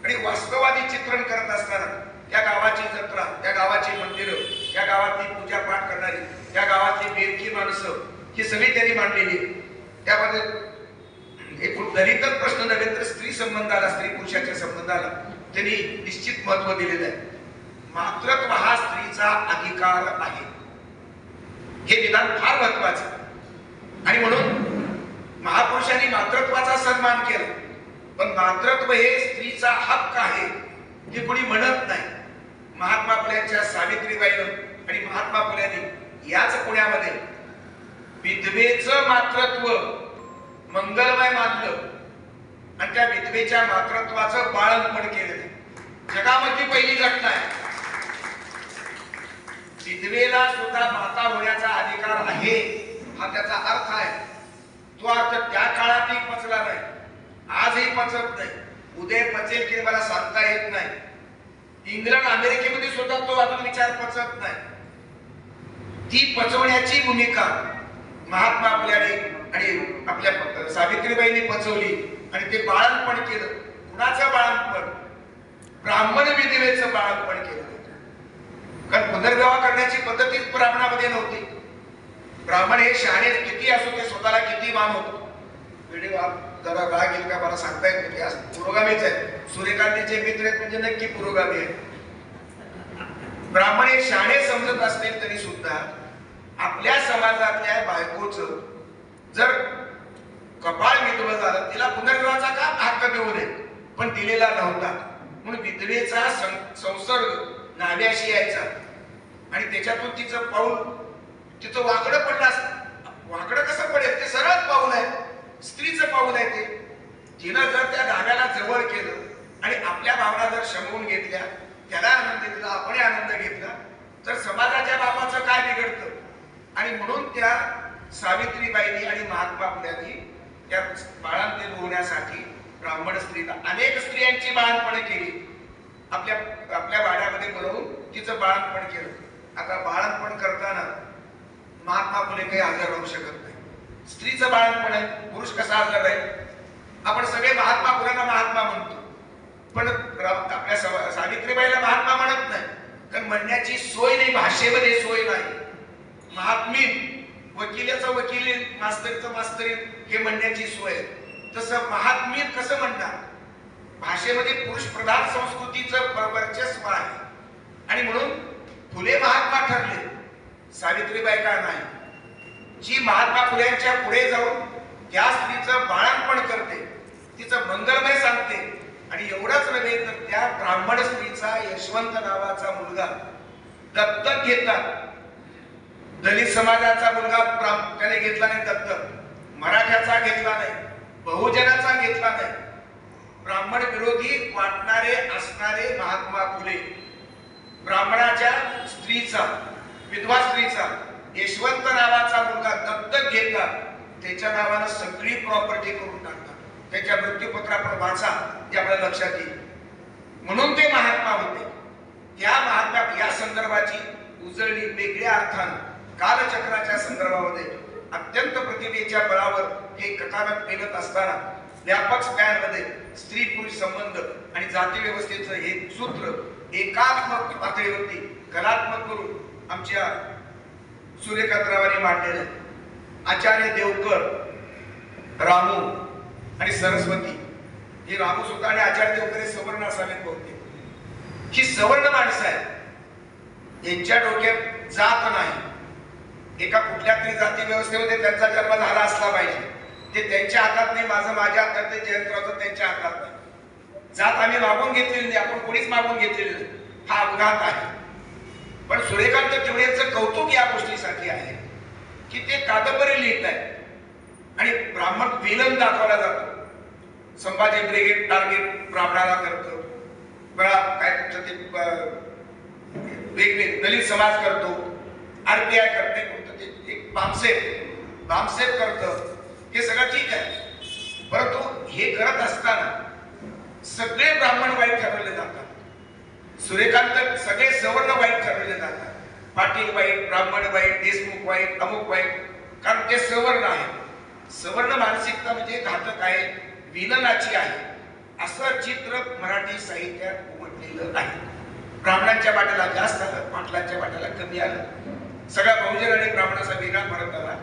आणि वास्तववादी चित्रण करत असताना त्या गावाची जत्रा, त्या गावाची मंदिरं, त्या गावातली पूजा पाठ करणारी, त्या गावातली बेरकी माणसं ही सगळी त्यांनी मांडलेली. त्यामध्ये एकूण दलितच प्रश्न नव्हे तर स्त्री संबंधाला, स्त्री पुरुषाच्या संबंधाला त्यांनी निश्चित महत्व दिलेलं आहे. मातृत्व हा स्त्रीचा अधिकार आहे, हे विधान फार महत्वाचं. आणि म्हणून महापुरुषांनी मातृत्वाचा सन्मान केला, पण मातृत्व हे स्त्रीचा हक्क आहे हे कोणी म्हणत नाही. महात्मा फुल्यांच्या सावित्रीबाईनं आणि महात्मा फुल्यांनी याच पुण्यामध्ये विधवेचं मातृत्व मंगलमय मानलं आणि त्या विधवेच्या मातृत्वाचं बाळंतपण केलं. जगामध्ये पहिली घटना आहे. विधवेला सुद्धा माता होण्याचा अधिकार आहे, हा त्याचा अर्थ आहे. तो अर्थ त्या काळातही पचला नाही, आजही पचत नाही, उद्या पचेल की मला सांगता येत नाही. इंग्लंड अमेरिकेमध्ये सुद्धा तो अजून विचार पचत नाही. ती पचवण्याची भूमिका महात्मा फुल्याने आणि आपल्या सावित्रीबाईंनी पचवली आणि ते बाळंतपण केलं. कुणाचं बाळंतपण? ब्राह्मण विधवेचं बाळंतपण केलं. कारण पुनर्विवाह करण्याची पद्धतीच ब्राह्मणामध्ये नव्हती. ब्राह्मण हे शहाणे किती असो, ते स्वतःला किती मानवतो. जरा राग येईल का मला सांगता येत नाही, पुरोगामीच आहे. सूर्यकांतीचे मित्र आहेत म्हणजे नक्की पुरोगामी आहे. ब्राह्मण हे शहाणे समजत असतील तरी सुद्धा आपल्या समाजातल्या बायकोचं जर कपाळ विधवं झालं, तिला पुनर्विवाहाचा का हक्क देऊ नये, पण दिलेला नव्हता. म्हणून विधवेचा संसर्ग नाव्याशी यायचा आणि त्याच्यातून तिचं पाऊल, तिचं वाकडं पडलं असतं. वाकडं कसं पडेल? ते सरळ पाऊल आहे, स्त्रीचं पाऊल आहे. ते तिनं जर त्या नाव्याला जवळ केलं आणि आपल्या भावना जर शमवून घेतल्या, त्याला आनंद दिला, आपण आनंद घेतला, तर समाजाच्या बापाचं काय बिघडतं? आणि म्हणून त्या सावित्रीबाईंनी आणि महात्मा फुल्यांनी त्या बाळंतीण होण्यासाठी ब्राह्मण स्त्रीला, अनेक स्त्रियांची बाळंतपणे केली, आपल्या आपल्या वाड्यामध्ये बोलवून तिचं बाळंतपण केलं. आता बाळंतपण करताना महात्मा फुले काही हजर राहू शकत नाही. स्त्रीचं बाळंतपण आहे, पुरुष कसा हजर राहील? आपण सगळे महात्मा फुल्यांना महात्मा म्हणतो, पण आपल्या सावित्रीबाईला महात्मा म्हणत नाही, कारण म्हणण्याची सोय नाही, भाषेमध्ये सोय नाही. महात्मीन, वकिलाचं वकील, मास्तरीचं मास्तरी हे म्हणण्याची सोय. तसं महात्मीन कसं म्हणणार? भाषेमध्ये पुरुष प्रधान संस्कृतीचं वर्चस्व आहे आणि म्हणून फुले महात्मा ठरले, सावित्रीबाई का नाही. जी महात्मा फुल्यांच्या पुढे जाऊन त्या स्त्रीचं बाळंतपण करते, तिचं मंगलमय सांगते. आणि एवढंच नव्हे तर त्या ब्राह्मण स्त्रीचा यशवंत नावाचा मुलगा दत्तक घेतात. दलित समाजाचा मुलगा त्याने घेतला नाही दत्तक, मराठ्याचा घेतला नाही, बहुजनाचा घेतला नाही. ब्राह्मण विरोधी वाटणारे असणारे महात्मा फुले ब्राह्मणाच्या स्त्रीचा, विधवा स्त्रीचा यशवंत नावाचा मुलगा दत्तक घेतात. त्याच्या नावानं सगळी प्रॉपर्टी करून टाकतात. त्याच्या मृत्यूपत्र आपण वाचा, ते आपल्या लक्षात येईल. म्हणून ते महात्मा होते. त्या महात्मा या संदर्भाची उजळणी वेगळ्या अर्थानं कालचक्राच्या संदर्भामध्ये अत्यंत प्रतिभेच्या बळावर हे कथानक पेलत असताना व्यापक स्पॅनमध्ये स्त्री पुरुष संबंध आणि जाती व्यवस्थेचं हे सूत्र एकात्मक पातळीवरती कलात्मक करून आमच्या सूर्यकांतरावांनी मांडलेलं आहे. आचार्य देवकर, रामू आणि सरस्वती, हे रामू सुद्धा आणि आचार्य देवकर हे सवर्ण असावेत बहुतेक. ही सवर्ण माणसं आहेत, यांच्या डोक्यात जात नाही. एका कुठल्या तरी जाती व्यवस्थेमध्ये त्यांचा जन्म झाला असला पाहिजे. ते त्यांच्या हातात नाही, माझं माझ्या हातात नाही, जयंतरावचं त्यांच्या हातात नाही. जात आम्ही मागून घेतलेली नाही, आपण कोणीच मागून घेतलेली नाही. हा अपघात आहे. पण सूर्यकांत तिवडेचं कौतुक या गोष्टीसाठी आहे की ते कादंबरी लिहित आहे आणि ब्राह्मण विलन दाखवला जातो. संभाजी ब्रिगेड टार्गेट ब्राह्मणाला करतो, काय ते वेगवेगळे दलित समाज करतो, आरपीआय करते, कोणतं ते एक बामसेप करतं, हे सगळं ठीक आहे. परंतु हे करत असताना सगळे ब्राह्मण वाईट ठरवले जातात. सूर्यकांत सगळे सवर्ण वाईट ठरवले जातात. पाटील वाईट, ब्राह्मण वाईट, देशमुख वाईट, अमुक वाईट, कारण ते सवर्ण आहे. सवर्ण मानसिकता म्हणजे घातक आहे, विलनाची आहे, असं चित्र मराठी साहित्यात उमटलेलं आहे. ब्राह्मणांच्या वाट्याला जास्त आलं, पाटलांच्या वाट्याला कमी आलं, सगळ्या बहुजन आणि ब्राह्मणाचा वेगळा फरक आला.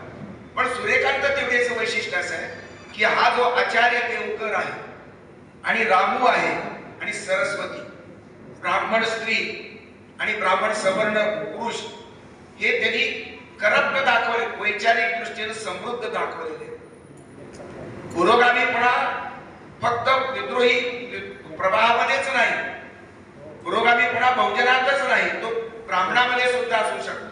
पण सूर्यकांत तिवडेचं वैशिष्ट्य असं आहे की हा जो आचार्य देवकर आहे आणि रामू आहे आणि सरस्वती, ब्राह्मण स्त्री आणि ब्राह्मण सवर्ण पुरुष, हे त्यांनी करप्ट दाखवले, वैचारिक दृष्टीने समृद्ध दाखवलेले. पुरोगामीपणा फक्त विद्रोही प्रवाहामध्येच नाही, पुरोगामीपणा बहुजनातच नाही, तो ब्राह्मणामध्ये सुद्धा असू शकतो.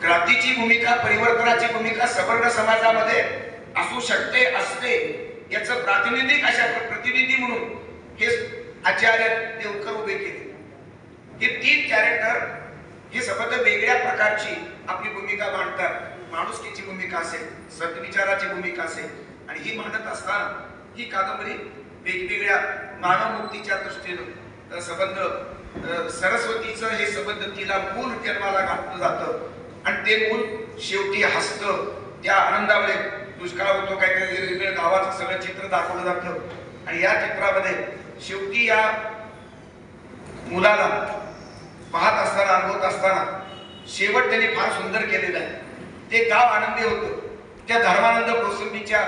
क्रांतीची भूमिका, परिवर्तनाची भूमिका सवर्ण समाजामध्ये असू शकते, असते, याचं प्रातिनिधिक अशा प्रतिनिधी म्हणून हे आचार्य देवकर उभे केले. हे 3 कॅरेक्टर हे सबंध वेगळ्या प्रकारची आपली भूमिका मांडतात. माणुसकीची भूमिका असेल, सद्विचाराची भूमिका असेल, आणि ही मांडत असताना ही कादंबरी वेगवेगळ्या मानवमुक्तीच्या दृष्टीनं संबंध, सरस्वतीचं हे संबंध तिला मूल जन्माला घातलं जातं आणि ते मूल शेवटी हसतं. त्या आनंदामध्ये दुष्काळ होतो, काहीतरी वेगवेगळ्या गावाचं सगळं चित्र दाखवलं जातं आणि या चित्रामध्ये शेवटी या मुलाला पाहत असताना, अनुभवत असताना शेवट त्यांनी फार सुंदर केलेलं आहे. ते गाव आनंदी होतं. त्या धर्मानंद कोसंबीच्या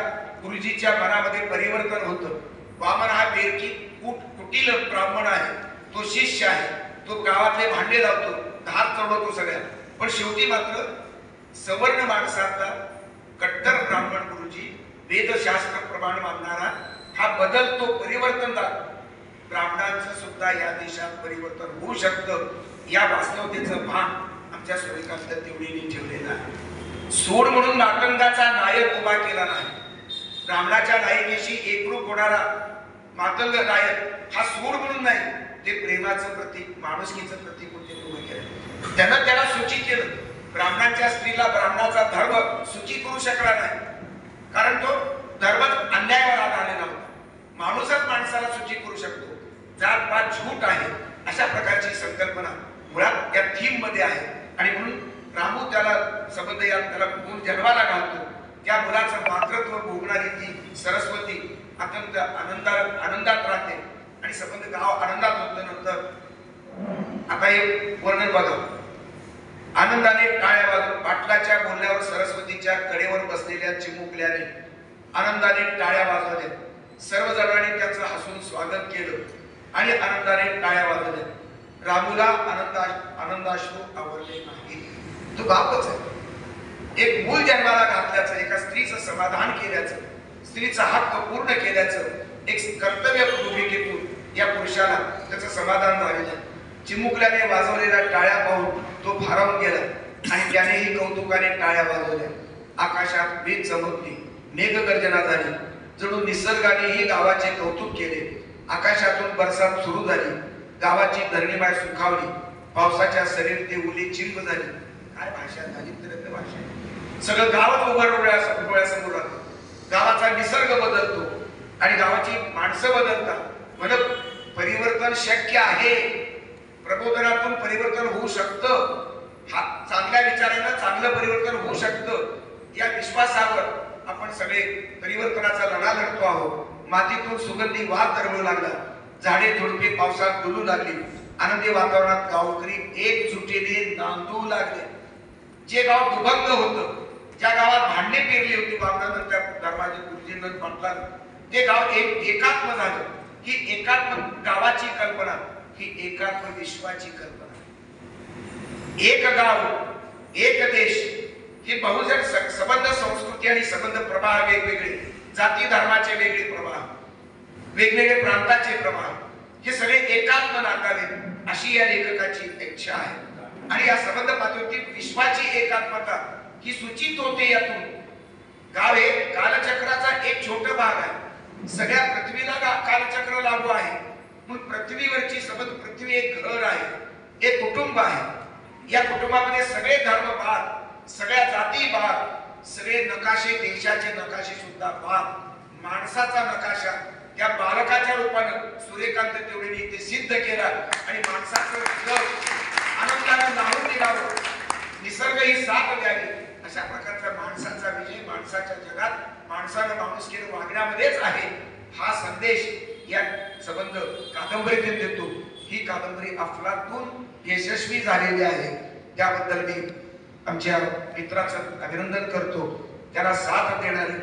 गुरुजीच्या मनामध्ये परिवर्तन होतं. वामन हा बेरकी कुटील ब्राह्मण आहे, तो शिष्य आहे, तो गावातले भांडे लावतो, धार चढवतो सगळ्या. पण शेवटी मात्र सवर्ण माणसाचा कट्टर ब्राह्मण गुरुजी, वेदशास्त्र प्रमाण मानणारा, हा बदलतो, परिवर्तन दाखवतो. ब्राह्मणांचं सुद्धा या देशात परिवर्तन होऊ शकतं, या वास्तवतेचं भान आमच्या सूर्यकांत तिवडेंनी ठेवलेलं आहे. सूड म्हणून मातंगाचा नायक उभा केला नाही. ब्राह्मणाच्या नायिकेशी एकरूप होणारा मातंग नायक हा सूड म्हणून नाही, ते प्रेमाचं प्रतीक, माणुसकीचं प्रतीक म्हणून उभं केलं. त्याला सूचित केलं. ब्राह्मणाच्या स्त्रीला ब्राह्मणाचा धर्म सूची करू शकला नाही, कारण तो धर्म अन्यायावर आधारलेला होता. माणूसच माणसाला सूची करू शकतो. जात पात झूट आहे, अशा प्रकारची संकल्पना मुळात या थीम मध्ये आहे. आणि म्हणून रामू त्याला संबंध त्याला मूल जन्माला घालतो. त्या मुलाचं मातृत्व भोगणारी ती सरस्वती अत्यंत आनंदात राहते आणि संबंध गाव आनंदात होतं. नंतर आता हे वर्णन बघा. आनंदाने टाळ्या वाजवून पाटलाच्या बोलण्यावर सरस्वतीच्या कडेवर बसलेल्या चिमुकल्याने आनंदाने टाळ्या वाजवल्या. सर्वजणांनी त्याचं हसून स्वागत केलं आणि आनंदाने टाळ्या वाजवल्या. रामूला आनंदाश्रू आवरले नाही. तो बापच आहे. एक मूल जन्माला घातल्याचं, एका स्त्रीचं समाधान केल्याचं, स्त्रीचा हक्क पूर्ण केल्याचं एक कर्तव्य भूमिकेतून या पुरुषाला त्याचं समाधान झालेलं. चिमुकल्याने वाजवलेल्या टाळ्या पाहून तो भारावून गेला आणि त्यानेही कौतुकाने टाळ्या वाजवल्या. आकाशात वीज चमकली, मेघगर्जना झाली, जणू निसर्गानेही गावाचे कौतुक केले. आकाशातून बरसात सुरू झाली, गावाची धरणीमाय सुखावली, पावसाच्या सरीत ते उली चिंब झाली. काय भाषा झाली, तर भाषा. सगळं गावात डोळ्यासमोर राहतं. गावाचा निसर्ग बदलतो आणि गावाची माणसं बदलतात. म्हणून परिवर्तन शक्य आहे, प्रबोधनातून परिवर्तन होऊ शकतं. हा चांगल्या विचारानं चांगलं परिवर्तन होऊ शकतं, या विश्वासावर आपण सगळे परिवर्तनाचा लढा लढतो आहोत. मातीतून सुगंधी वाद तरळू लागला, झाडे झुडपे पावसात डुलू लागली, आनंदी वातावरणात गावकरी एकजुटीने नांदू लागले. जे गाव दुभंग होतं, ज्या गावात भांडणे पेरली होती बामणानं त्या धर्माचे गुरुजींना म्हटलं, ते गाव एकात्म झालं. ही एकात्म गावाची कल्पना, ही एकात्म विश्वाची कल्पना. एक गाव एक देश, हे बहुजन संबंध, संस्कृती आणि संबंध प्रवाह वेगवेगळे, जाती धर्माचे वेगळे प्रवाह, वेगवेगळे प्रांताचे प्रवाह, हे सगळे एकात्म नांदावेत अशी या लेखकाची इच्छा आहे. आणि या संबंध पातळीवरती विश्वाची एकात्मता ही सूचित होते. यातून गाव हे कालचक्राचा एक छोटा भाग आहे. सगळ्या पृथ्वीला कालचक्र लागू आहे. म्हणून पृथ्वीवरची सबंध पृथ्वी एक घर आहे, एक कुटुंब आहे. या कुटुंबामध्ये सगळे धर्म बाद, सगळ्या जाती बाद, सगळे नकाशे, देशाचे नकाशे सुद्धा बाद. माणसाचा नकाशा त्या बालकाच्या रूपानं सूर्यकांत देवळीने ते सिद्ध केला आणि माणसाचं जग आनंदानं नाहून निघावं, निसर्ग ही साथ द्यावी अशा प्रकारचा माणसाचा विजय माणसाच्या जगात माणसानं माणुसकीने वागण्यामध्येच आहे हा संदेश या संबंध कादंबरीतून देतो. ही कादंबरी अफलातून यशस्वी झालेली आहे. त्याबद्दल मी आमच्या मित्राचं अभिनंदन करतो. त्याला साथ देणारे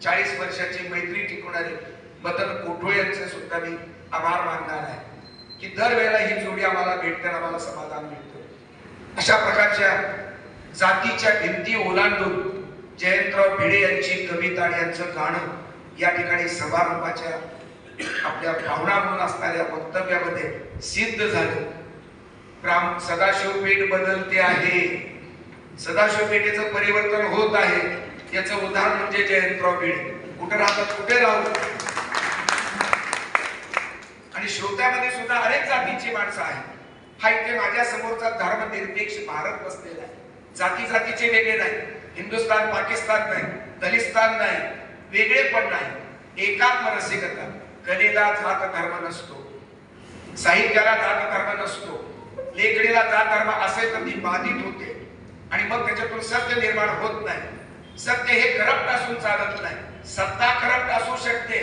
40 वर्षाची मैत्री टिकवणारे मदन कोठोळे यांचे सुद्धा मी आभार मानणार आहे की दरवेळेला ही जोडी आम्हाला भेटताना आम्हाला समाधान मिळतं. अशा प्रकारच्या जातीच्या भिंती ओलांडून जयंतराव भिडे यांची कविता आणि यांचं गाणं या ठिकाणी समारंभाच्या आपल्या भावना म्हणून असणाऱ्या वक्तव्यामध्ये सिद्ध झालं. सदाशिव पेठ बदलते आहे, सदाशिव पेठेचं परिवर्तन होत आहे. याचं उदाहरण म्हणजे जयंतराव भिडे. कुठे राहतात, कुठे राहू. आणि श्रोत्यामध्ये सुद्धा अनेक जातीची माणसं आहेत. हा इथे माझ्या समोरचा धर्मनिरपेक्ष भारत बसलेला आहे. जाती जातीचे वेगळे नाही, हिंदुस्थान पाकिस्तान नाही, दलिस्तान नाही, वेगळे पण नाही. एकात्म रसिकता. कलेला जात धर्म नसतो, साहित्याला जात धर्म नसतो, लेखणीला जात धर्म असेल तर ती बाधित होते आणि मग त्याच्यातून सत्य निर्माण होत नाही. सत्य हे करप्ट असून चालत नाही. सत्ता करप्ट असू शकते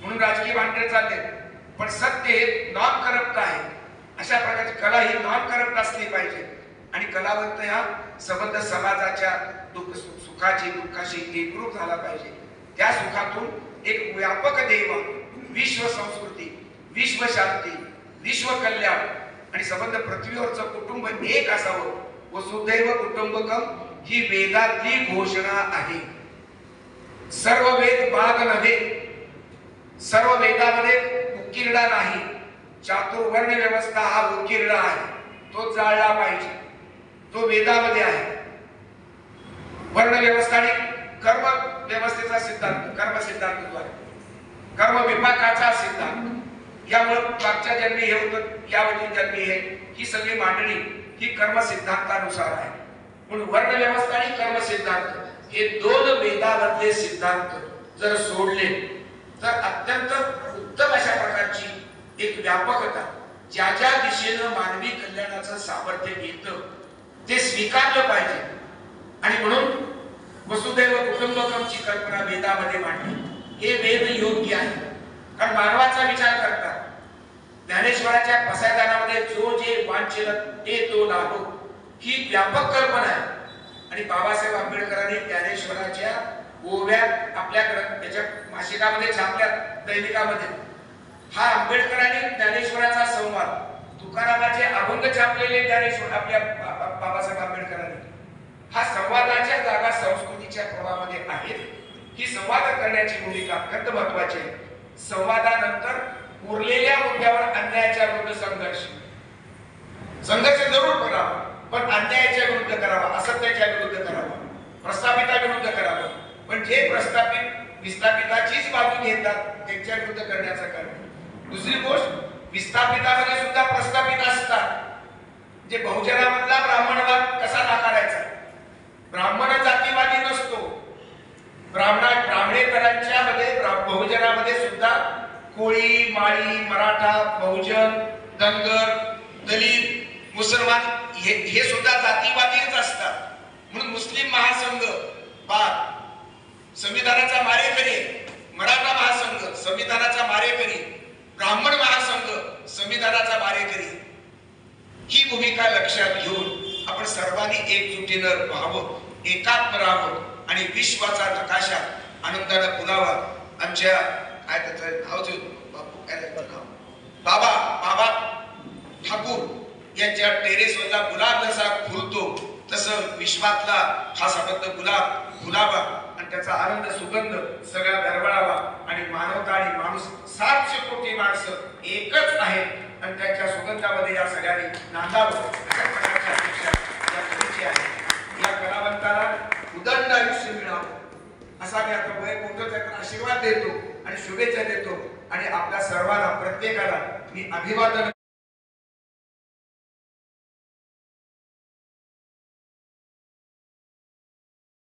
म्हणून राजकीय भांडणे चालले, पण सत्य हे नॉन करप्ट आहे. अशा प्रकारची कला ही नॉन करप्ट असली पाहिजे. आणि कलावंत या संबंध समाजाच्या सुखाची दुःखाशी एकरूप झाला पाहिजे. त्या सुखातून एक व्यापक देव, विश्व संस्कृती, विश्व शांती, विश्व कल्याण आणि संबंध पृथ्वीवरचं कुटुंब एक असावं. वसुधैव कुटुंबकम ही वेदातली घोषणा आहे. सर्व वेद बाद नव्हे, सर्व वेदामध्ये उकिरडा नाही. चातुर्वर्ण व्यवस्था हा उकिरडा आहे, तो जाळला पाहिजे. तो वेदामध्ये आहे. वर्ण व्यवस्था आणि कर्म व्यवस्थेचा सिद्धांत, कर्म सिद्धांतद्वारे कर्म विपाकाचा सिद्धांत. यामुळे मागच्या जन्मी हे होतं, यावरील जन्मी हे, ही सगळी मांडणी ही कर्म सिद्धांतानुसार आहे. म्हणून वर्ण व्यवस्था आणि कर्म सिद्धांत हे दोन वेदामधले सिद्धांत जर सोडले तर अत्यंत उत्तम अशा प्रकारची एक व्यापकता, ज्या ज्या दिशेनं मानवी कल्याणाचं सामर्थ्य येतं ते स्वीकारलं पाहिजे. आणि म्हणून वसुधैव कुटुंबकमची कल्पना वेदामध्ये मांडली. हे वेद योग्य आहे, कारण मानवाचा विचार करतात. ज्ञानेश्वराच्या पसायदानामध्ये जो जे वांछेल ते तो लाभो ही व्यापक कल्पना आहे. आणि बाबासाहेब आंबेडकरांनी ज्ञानेश्वराच्या ओव्या आपल्या त्याच्या मासिकामध्ये छापल्या, दैनिकामध्ये. हा आंबेडकरांनी ज्ञानेश्वराचा संवाद, तुकारामाचे अभंग छापलेले ज्ञानेश्वर आपल्या बाबासाहेब आंबेडकरांनी. हा संवादाच्या जागा संस्कृतीच्या प्रवाहामध्ये आहेत. ही संवाद करण्याची भूमिका अत्यंत महत्वाची आहे. संवादानंतर उरलेल्या मुद्द्यावर अन्यायाच्या विरुद्ध संघर्ष जरूर करावा, पण अन्यायाच्या विरुद्ध करावा, असत्याच्या विरुद्ध करावा, प्रस्थापिताविरुद्ध करावा. पण जे प्रस्थापित विस्थापिताचीच बाजू घेतात त्यांच्या विरुद्ध करण्याचा कारण. दुसरी गोष्ट, विस्थापितामध्ये सुद्धा प्रस्थापित असतात. जे बहुजनामधला ब्राह्मणवाद कसा नाकारायचा? ब्राह्मण जातीवादी नसतो. ब्राह्मणेतरांच्या मध्ये बहुजनामध्ये सुद्धा कोळी, माळी, मराठा, बहुजन, धनगर, दलित, मुसलमान हे सुद्धा जातीवादीच असतात. म्हणून मुस्लिम महासंघ बाद संविधानाचा मारेकरी, मराठा महासंघ संविधानाचा मारेकरी, ब्राह्मण महासंघ संविधानाचा मारेकरी. ही भूमिका लक्षात घेऊन आपण सर्वांनी एकजुटीनं व्हावं, एकात्म राहावं आणि विश्वाचा नकाशा आनंदाने फुलावा. आमच्या काय त्याचं नाव जे बापू काय नाव, बाबा ठाकूर यांच्या टेरेसवरला गुलाब जसा फुलतो तसं विश्वातला हा संबंध गुलाब फुलावा आणि त्याचा आनंद सुगंध सगळा दरवळावा. आणि मानवता आणि माणूस 700 कोटी माणसं एकच नांदावं अशा प्रकारची अपेक्षा या कलेची आहे. या कलावंताला उदंड आयुष्य मिळावं असा मी आता वय मोठं त्याचा आशीर्वाद देतो आणि शुभेच्छा देतो आणि आपल्या सर्वांना प्रत्येकाला मी अभिवादन